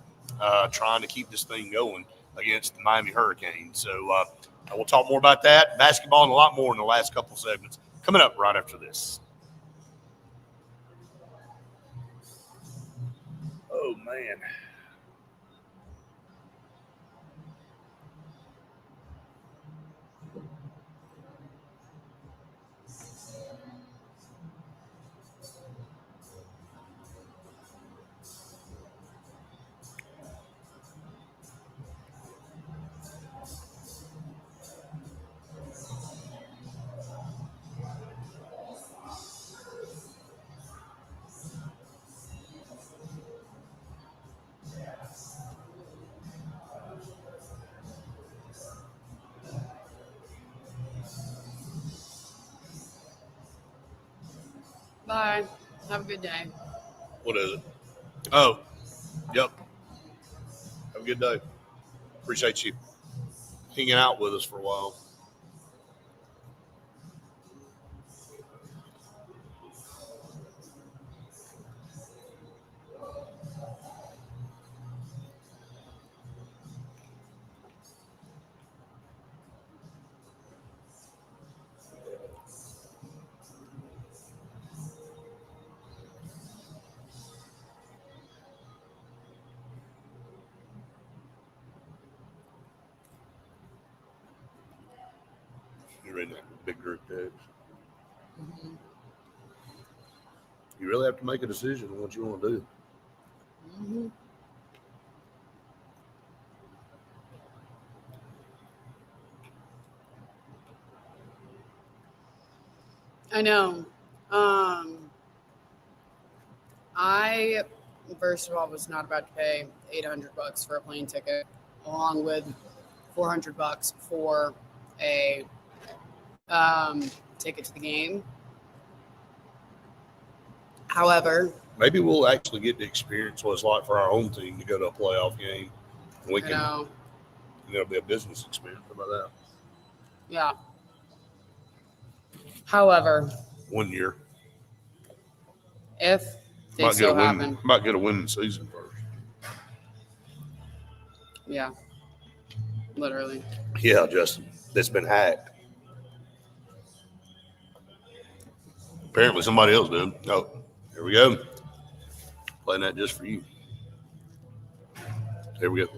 trying to keep this thing going against the Miami Hurricanes. So we'll talk more about that, basketball, and a lot more in the last couple segments coming up right after this. Oh, man. Bye. Have a good day. What is it? Oh, yep. Have a good day. Appreciate you hanging out with us for a while. You're in that big group text. Mm-hmm. You really have to make a decision on what you want to do. Mm-hmm. I know. I first of all was not about to pay $800 for a plane ticket, along with $400 for a ticket to the game. However, Maybe we'll actually get to experience what it's like for our own team to go to a playoff game. We you can, know, it'll be a business experience. How about that? yeah. However, 1 year. if they Might so happen, get a winning season first. yeah, literally. Yeah, Justin. That's been hacked. Apparently somebody else did. Oh, here we go. Playing that just for you. There we go.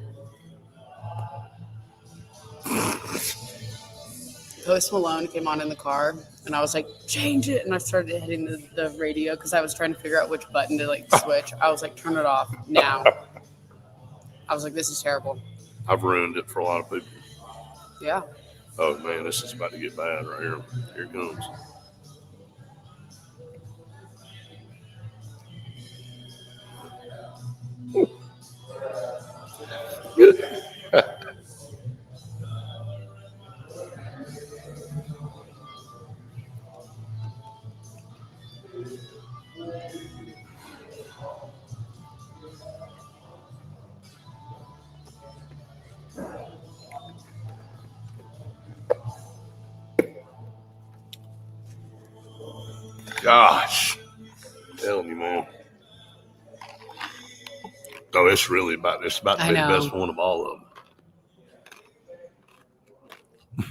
Post Malone came on in the car, and I was like, change it. And I started hitting the radio because I was trying to figure out which button to switch. I was like, turn it off now. I was like, this is terrible. I've ruined it for a lot of people. Yeah. Oh, man, this is about to get bad right here. Here it comes. Gosh, I'm telling you, man. Oh, it's about to I be the know. best one of all of them.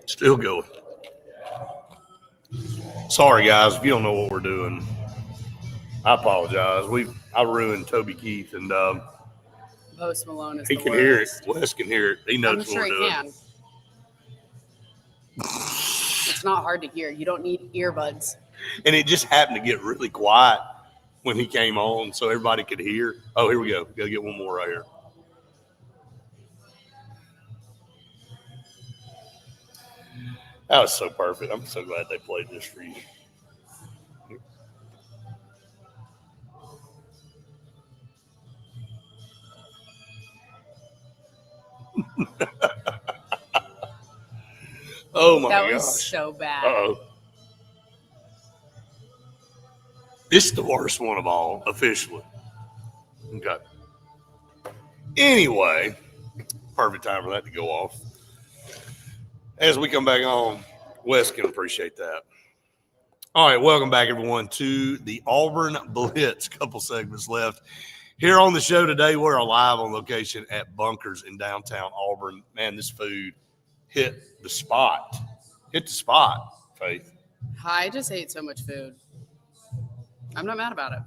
Still going. Sorry, guys, if you don't know what we're doing, I apologize. I ruined Toby Keith, and Post Malone is he the can hear it. worst. Wes can hear it. He knows I'm what sure we're he doing. can. It's not hard to hear. You don't need earbuds. And it just happened to get really quiet when he came on, so everybody could hear. Oh, here we go. Got to get one more right here. That was so perfect. I'm so glad they played this for you. Oh my That gosh. was so bad. Uh-oh. This is the worst one of all, officially. Okay. Anyway, perfect time for that to go off. As we come back on, Wes can appreciate that. All right, welcome back, everyone, to the Auburn Blitz. Couple segments left. Here on the show today, we're live on location at Bunkers in downtown Auburn. Man, this food hit the spot. Hit the spot, Faith. I just ate so much food. I'm not mad about it.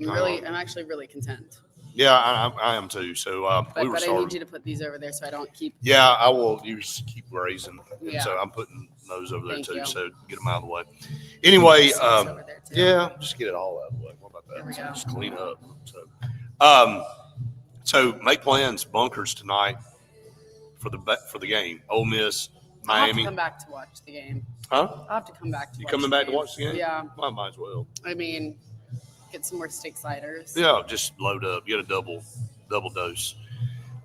I'm actually really content. Yeah, I am too. So But, we were but I starting. need you to put these over there so I don't keep. Yeah, I will. You just keep grazing. And Yeah. so I'm putting those over there Thank too. you. So get them out of the way. Anyway, Sauce over there too. yeah, just get it all out of the way. What about that? There we So go. just clean up. So make plans. Bunkers tonight for the game. Ole Miss, I'll have to Miami. come back to watch the game. Huh? I'll have to come back to You watch coming the back to game. watch the game? Yeah. Well, I might as well. I mean, get some more steak sliders. Yeah, just load up. Get a double dose.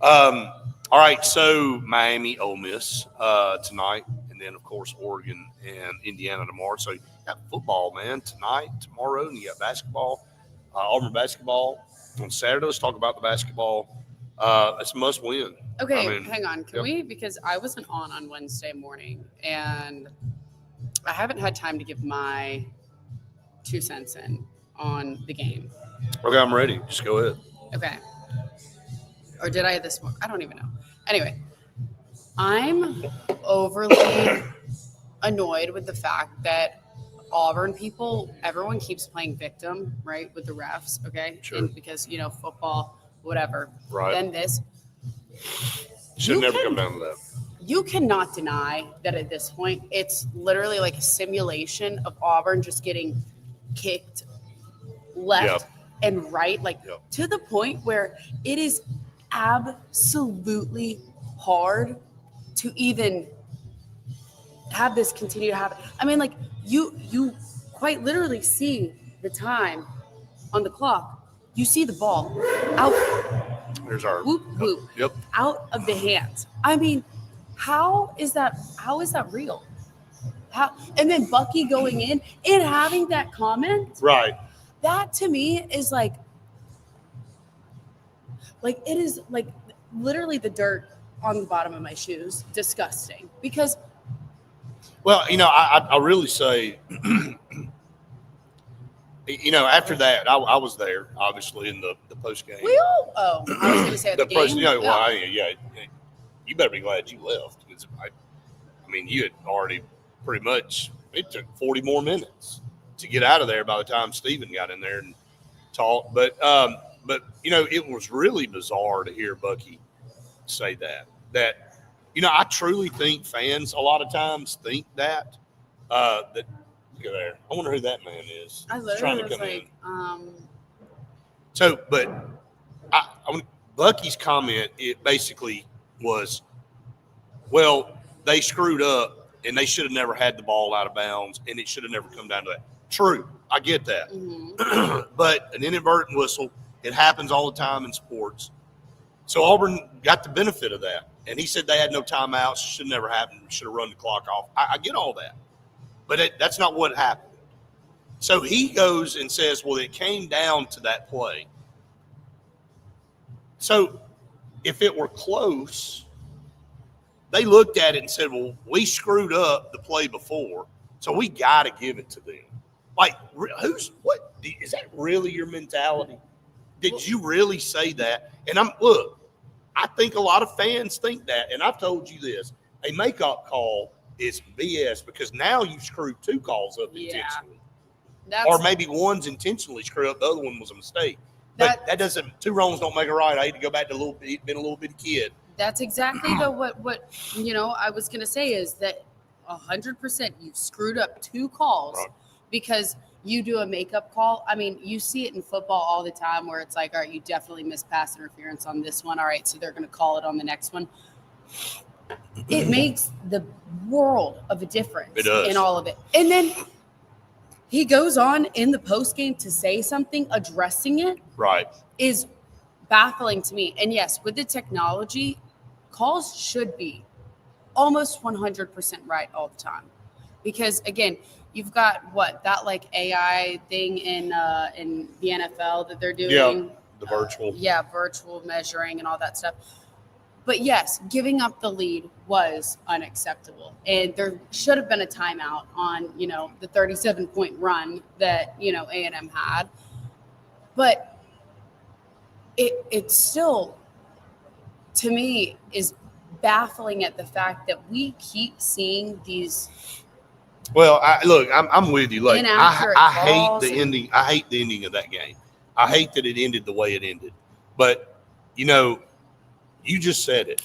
All right, so Miami, Ole Miss tonight, and then of course Oregon and Indiana tomorrow. So you got football, man, tonight, tomorrow, and you got basketball, Auburn basketball on Saturday. Let's talk about the basketball. It's a must win. Okay, I mean, hang on. Can yep. we? Because I wasn't on Wednesday morning, and I haven't had time to give my 2 cents in on the game. Okay, I'm ready. Just go ahead. Okay. Or did I this one? I don't even know. Anyway, I'm overly annoyed with the fact that Auburn people, everyone keeps playing victim, right, with the refs, okay? Sure. And because, football, whatever. Right. Then this. Should You never can- come down to that. You cannot deny that at this point, it's literally like a simulation of Auburn just getting kicked left and right, like Yep. to the point where it is absolutely hard to even have this continue to happen. I mean, like you quite literally see the time on the clock. You see the ball out, Here's our whoop whoop, Yep. out of the hands. I mean, how is that real? How, and then Bucky going in and having that comment, Right. that to me is like it is like literally the dirt on the bottom of my shoes. Disgusting. Because Well, I really say, after that, I was there, obviously, in the post game. we all, I was going to say at the, game. post, you better be glad you left. Because you had already pretty much, it took 40 more minutes to get out of there by the time Steven got in there and talked. But it was really bizarre to hear Bucky say that I truly think fans a lot of times think that look at there. I wonder who that man is. I He's trying literally to was come in. like, So, but Bucky's comment, it basically was, well, they screwed up and they should have never had the ball out of bounds and it should have never come down to that. True. I get that. mhm. But an inadvertent whistle, it happens all the time in sports. So Auburn got the benefit of that. And he said they had no timeouts. Should never happen. Should have run the clock off. I get all that. But that's not what happened. So he goes and says, well, it came down to that play. So if it were close, they looked at it and said, well, we screwed up the play before, so we got to give it to them. Like, is that really your mentality? Did you really say that? And I think a lot of fans think that, and I've told you this, a makeup call is BS because now you've screwed two calls up Yeah. intentionally. or maybe one's intentionally screwed up, the other one was a mistake. But that doesn't. Two wrongs don't make a right. I hate to go back to being a little bitty kid. That's exactly what I was gonna say is that 100% you've screwed up 2 calls Right. because you do a makeup call. I mean, you see it in football all the time where it's like, all right, you definitely missed pass interference on this one. All right, so they're gonna call it on the next one. It makes the world of a difference It does. in all of it. And then he goes on in the post game to say something addressing it Right. is baffling to me. And yes, with the technology, calls should be almost 100% right all the time. Because again, you've got that like AI thing in the NFL that they're doing. The virtual. Virtual measuring and all that stuff. But yes, giving up the lead was unacceptable. And there should have been a timeout on, the 37-point run that, A&M had. But it still, to me, is baffling at the fact that we keep seeing these. Well, I'm with you. Like Inaccurate I hate calls the ending. I hate the ending of that game. I hate that it ended the way it ended. But you just said it.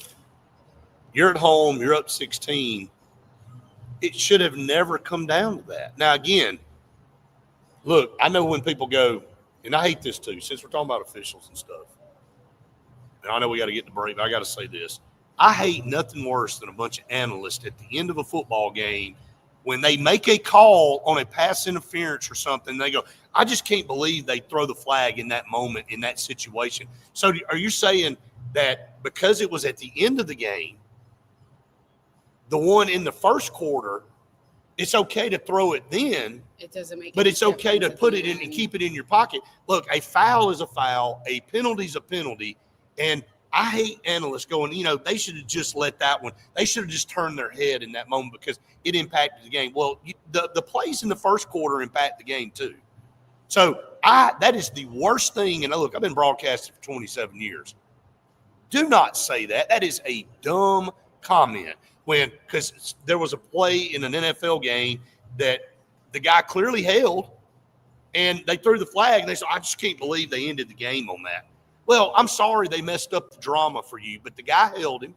You're at home. You're up 16. It should have never come down to that. Now, again, look, I know when people go, and I hate this too, since we're talking about officials and stuff. And I know we got to get to break, but I got to say this. I hate nothing worse than a bunch of analysts at the end of a football game when they make a call on a pass interference or something. They go, I just can't believe they throw the flag in that moment, in that situation. So are you saying that because it was at the end of the game, the one in the first quarter, it's okay to throw it then, It doesn't make. but any it's okay to difference at put the it in and end. keep it in your pocket? Look, a foul is a foul. A penalty is a penalty. And I hate analysts going, they should have just let that one. They should have just turned their head in that moment because it impacted the game. Well, the plays in the first quarter impact the game too. So that is the worst thing. And look, I've been broadcasting for 27 years. Do not say that. That is a dumb comment. Because there was a play in an NFL game that the guy clearly held, and they threw the flag, and they said, I just can't believe they ended the game on that. Well, I'm sorry they messed up the drama for you, but the guy held him,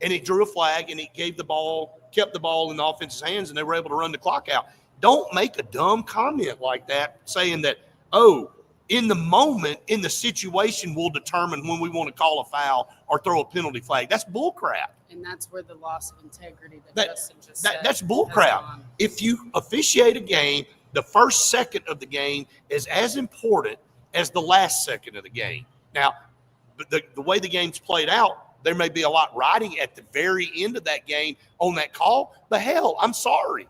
and he drew a flag, and he kept the ball in the offense's hands, and they were able to run the clock out. Don't make a dumb comment like that saying that, in the moment, in the situation, we'll determine when we want to call a foul or throw a penalty flag. That's bullcrap. And that's where the loss of integrity that Justin just said. That's has bullcrap. gone. If you officiate a game, the first second of the game is as important as the last second of the game. Now, the way the game's played out, there may be a lot riding at the very end of that game on that call, but hell, I'm sorry.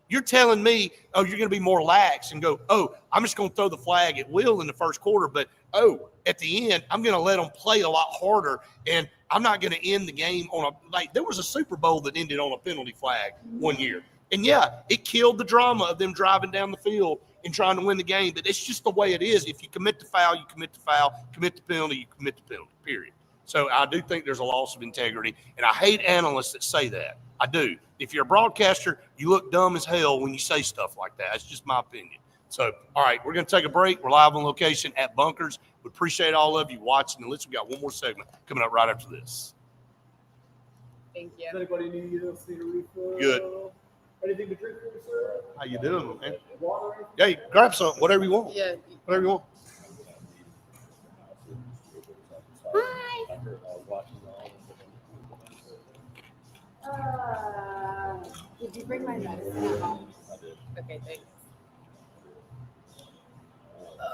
You're telling me, you're going to be more lax and go, I'm just going to throw the flag at will in the first quarter, but, at the end, I'm going to let them play a lot harder, and I'm not going to end the game on there was a Super Bowl that ended on a penalty flag one year. And, it killed the drama of them driving down the field and trying to win the game, but it's just the way it is. If you commit the foul, you commit the foul. Commit the penalty, you commit the penalty, period. So I do think there's a loss of integrity, and I hate analysts that say that. I do. If you're a broadcaster, you look dumb as hell when you say stuff like that. That's just my opinion. So, all right, we're going to take a break. We're live on location at Bunkers. We appreciate all of you watching. And listen, we got one more segment coming up right after this. Thank you. Does anybody need else need a refill? Good. Anything to drink for you, sir? How you doing, man? Water? Hey, grab something, whatever you want. Yeah. Whatever you want. Hi. Did you bring my medicine at home? I did. Okay, thanks.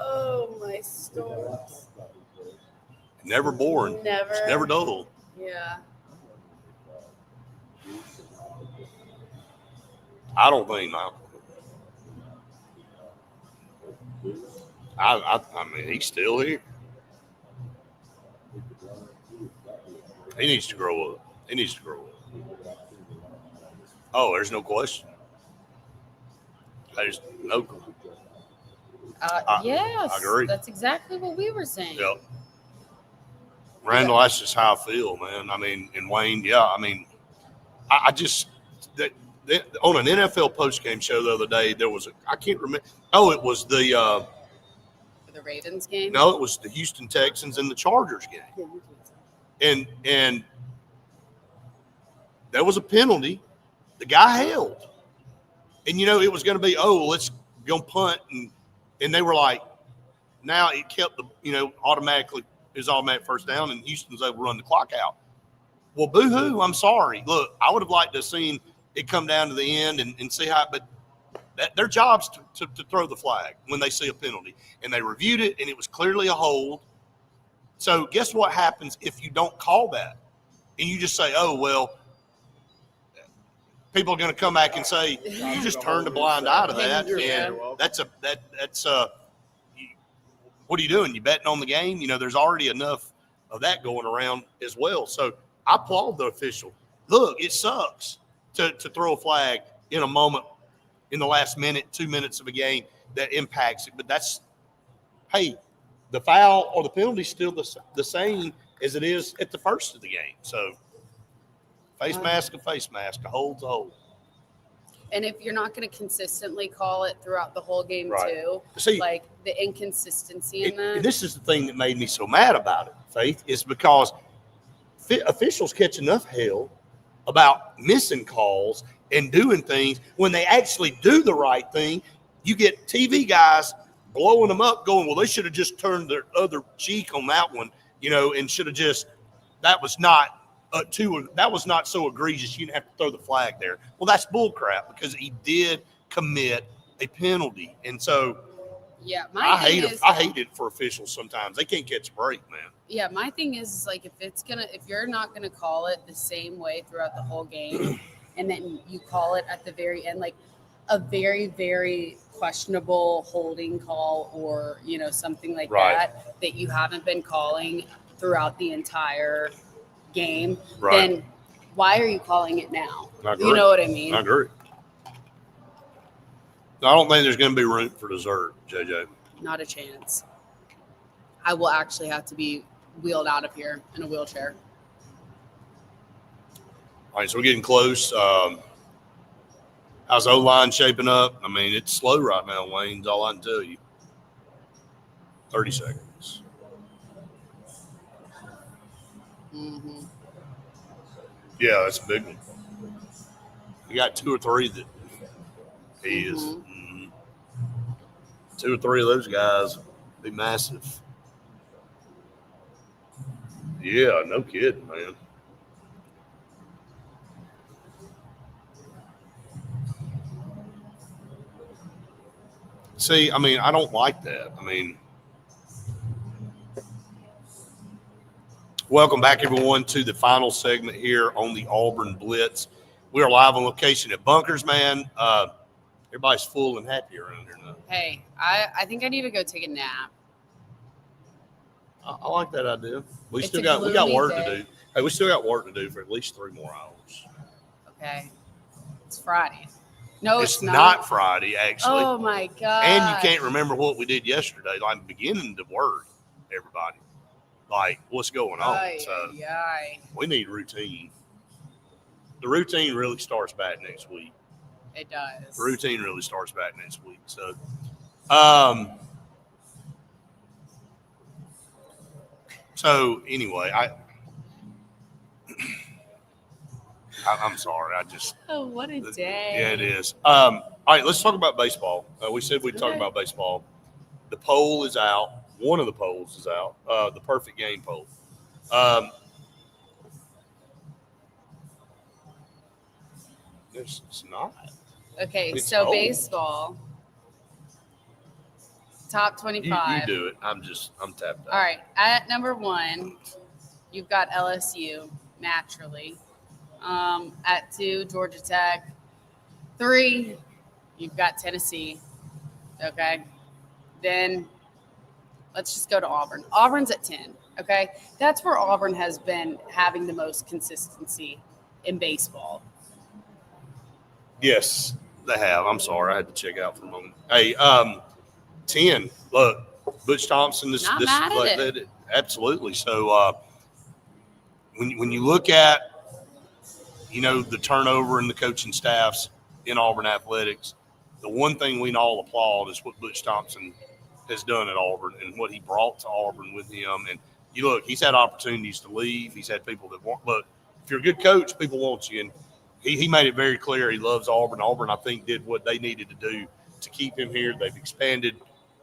Oh, my storms. Never boring. Never. It's never dull. Yeah. I don't think, no. I mean, he's still here. He needs to grow up. He needs to grow up. Oh, there's no question. There's no. Yes. I agree. That's exactly what we were saying. Yep. Randall, that's just how I feel, man. I mean, and Wayne, yeah. I mean, I just that on an NFL postgame show the other day, there was I can't remember. Oh, it was the For the Ravens game? no, it was the Houston Texans and the Chargers game, and there was a penalty. The guy held, and it was going to be let's go punt, and they were like, now it kept the automatically is automatic first down, and Houston's able to run the clock out. Well, boo-hoo, I'm sorry. Look, I would have liked to have seen it come down to the end and see how, but their job's to throw the flag when they see a penalty. And they reviewed it, and it was clearly a hold. So guess what happens if you don't call that? And you just say, oh, well, people are going to come back and say, you just turned a blind eye to that. Yeah. And that's what are you doing? You betting on the game? There's already enough of that going around as well. So I applaud the official. Look, it sucks to throw a flag in a moment in the last minute, 2 minutes of a game that impacts it. But hey, the foul or the penalty is still the same as it is at the first of the game. So face mask, a hold's a hold. And if you're not going to consistently call it throughout the whole game Right. too, See, like the inconsistency in that. and this is the thing that made me so mad about it, Faith, is because officials catch enough hell about missing calls and doing things when they actually do the right thing. You get TV guys blowing them up going, well, they should have just turned their other cheek on that one, and should have just, that was not so egregious. You didn't have to throw the flag there. Well, that's bullcrap because he did commit a penalty. And so yeah, I hate it for officials sometimes. They can't catch a break, man. Yeah, my thing is like if you're not gonna call it the same way throughout the whole game, and then you call it at the very end, like a very, very questionable holding call or something like Right. that you haven't been calling throughout the entire game, Right. then why are you calling it now? I agree. You know what I mean? I agree. I don't think there's going to be room for dessert, JJ. Not a chance. I will actually have to be wheeled out of here in a wheelchair. All right, so we're getting close. How's O-line shaping up? I mean, it's slow right now, Wayne. That's all I can tell you. 30 seconds. Mm-hmm. Yeah, that's a big one. You got 2 or 3 that he is. Mhm. 2 or 3 of those guys be massive. Yeah, no kidding, man. See, I mean, I don't like that. I mean, welcome back, everyone, to the final segment here on the Auburn Blitz. We are live on location at Bunkers, man. Everybody's full and happy around here now. Hey, I think I need to go take a nap. I like that idea. We It's still a got gloomy work day. to do. Hey, we still got work to do for at least 3 more hours. Okay. It's Friday. No, it's it's not Friday, actually. Oh my god. And you can't remember what we did yesterday. Like, I'm beginning to worry, everybody. Like, what's going on? So we need routine. The routine really starts back next week. It does. The routine really starts back next week. So, anyway, I'm sorry. Oh, what a day. Yeah, it is. All right, let's talk about baseball. We said we'd talk Okay. about baseball. The poll is out. One of the polls is out. The perfect game poll. It's not. Okay, It's so old. baseball. Top You 25. do it. I'm tapped out. All right. At number 1, you've got LSU, naturally. At 2, Georgia Tech. 3, you've got Tennessee. Okay. Then let's just go to Auburn. Auburn's at 10. Okay. That's where Auburn has been having the most consistency in baseball. Yes, they have. I'm sorry. I had to check out for a moment. Hey, 10. Look, Butch Thompson. Not mad at it. Absolutely. So when you look at the turnover in the coaching staffs in Auburn athletics, the one thing we can all applaud is what Butch Thompson has done at Auburn and what he brought to Auburn with him. And you look, he's had opportunities to leave. He's had people that want. Look, if you're a good coach, people want you. And he made it very clear he loves Auburn. Auburn, I think, did what they needed to do to keep him here. They've expanded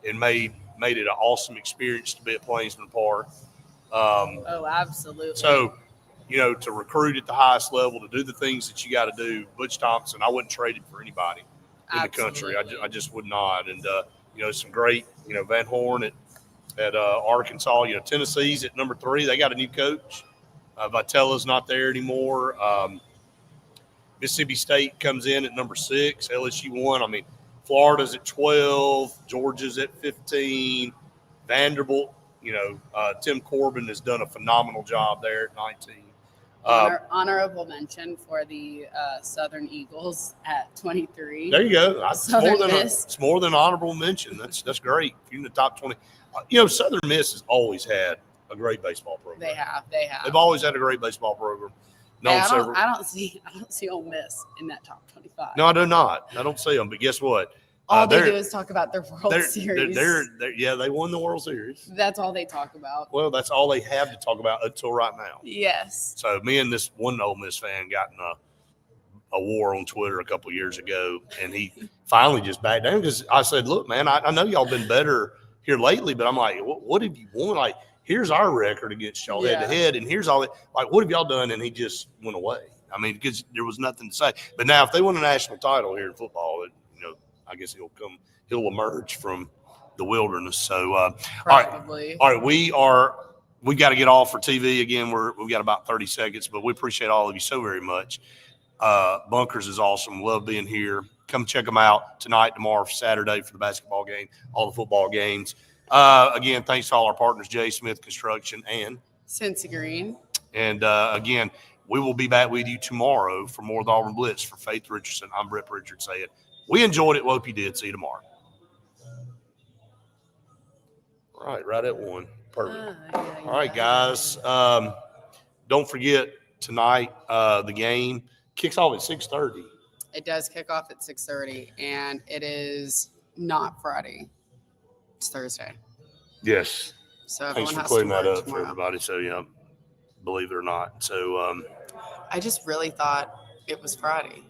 and made it an awesome experience to be at Plainsman Park. Oh, absolutely. So, to recruit at the highest level, to do the things that you got to do, Butch Thompson, I wouldn't trade it for anybody in the country. I just would not. And, some great, Van Horn at Arkansas. Tennessee's at number 3. They got a new coach. Vitella's not there anymore. Mississippi State comes in at number 6. LSU 1. I mean, Florida's at 12. Georgia's at 15. Vanderbilt, Tim Corbin has done a phenomenal job there at 19. Honorable mention for the Southern Eagles at 23. There you go. Southern Miss. It's more than honorable mention. That's great. If you're in the top 20. Southern Miss has always had a great baseball program. They have. They've always had a great baseball program. I don't see Ole Miss in that top 25. No, I do not. I don't see them. But guess what? All they do is talk about their World Series. They won the World Series. That's all they talk about. Well, that's all they have to talk about until right now. Yes. So me and this one Ole Miss fan got in a war on Twitter a couple years ago, and he finally just backed down because I said, "Look, man, I know y'all been better here lately, but I'm like, what have you won? Like, here's our record against y'all head to head, and here's all that. Like, what have y'all done?" And he just went away. I mean, because there was nothing to say. But now, if they win a national title here in football, I guess he'll emerge from the wilderness. So, probably. All right, we got to get off for TV again. We've got about 30 seconds, but we appreciate all of you so very much. Bunkers is awesome. Love being here. Come check them out tonight, tomorrow, Saturday for the basketball game, all the football games. Again, thanks to all our partners, J. Smith Construction and Cincy Green. And again, we will be back with you tomorrow for more of the Auburn Blitz. For Faith Richardson, I'm Brett Pritchard saying, we enjoyed it. Hope you did. See you tomorrow. Right at 1. Perfect. All right, guys. Don't forget tonight the game kicks off at 6:30. It does kick off at 6:30, and it is not Friday. It's Thursday. Yes. So thanks for has clearing to that work up tomorrow. for everybody. So believe it or not. So I just really thought it was Friday.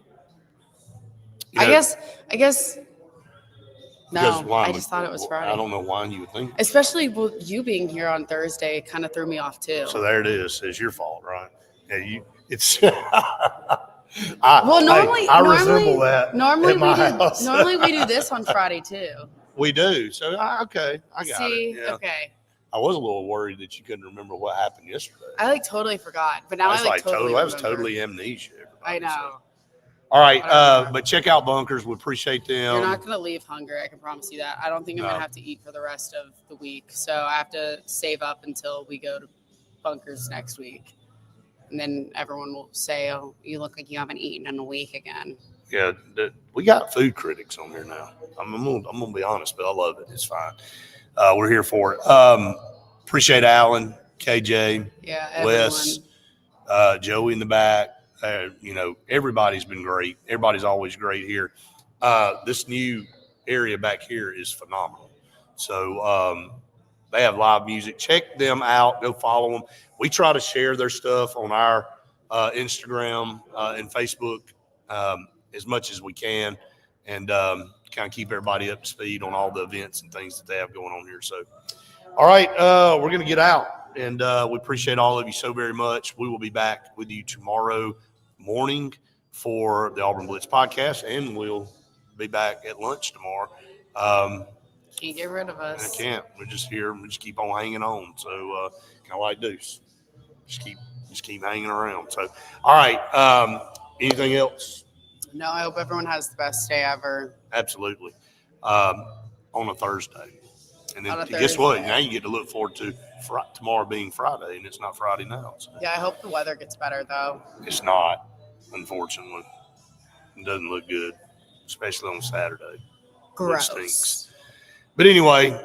you I know, guess because no. why I just thought it was Friday. I don't know why you would think. Especially you being here on Thursday kind of threw me off too. So there it is. It's your fault, right? Yeah, it's. Normally resemble that. Normally at my house. Normally we do this on Friday too. We do. So okay, I got See, it. Yeah. okay. I was a little worried that you couldn't remember what happened yesterday. I totally forgot, but now That's I totally that was remember. totally amnesia. I know. So. All right, but check out Bunkers. We appreciate them. You're not going to leave hungry. I can promise you that. I don't think I'm going to have to eat for the rest of the week. So I have to save up until we go to Bunkers next week. And then everyone will say, "Oh, you look like you haven't eaten in a week again." Yeah, we got food critics on here now. I'm gonna be honest, but I love it. It's fine. We're here for it. Appreciate Alan, KJ, Yeah, Wes, Joey in the back. Everybody's been great. Everybody's always great here. This new area back here is phenomenal. So they have live music. Check them out. Go follow them. We try to share their stuff on our Instagram and Facebook as much as we can, and kind of keep everybody up to speed on all the events and things that they have going on here. So, all right, we're going to get out, and we appreciate all of you so very much. We will be back with you tomorrow morning for the Auburn Blitz podcast, and we'll be back at lunch tomorrow. Can't get rid of us. I can't. We're just here. We just keep on hanging on. So kind of like Deuce. Just keep hanging around. So, all right. Anything else? No, I hope everyone has the best day ever. Absolutely. On a Thursday. And then On a guess what? Thursday. Now you get to look forward to tomorrow being Friday, and it's not Friday now. So. Yeah, I hope the weather gets better, though. It's not, unfortunately. It doesn't look good, especially on Saturday. Gross. Stinks. But anyway,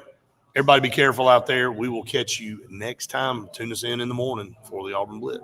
everybody be careful out there. We will catch you next time. Tune us in the morning for the Auburn Blitz.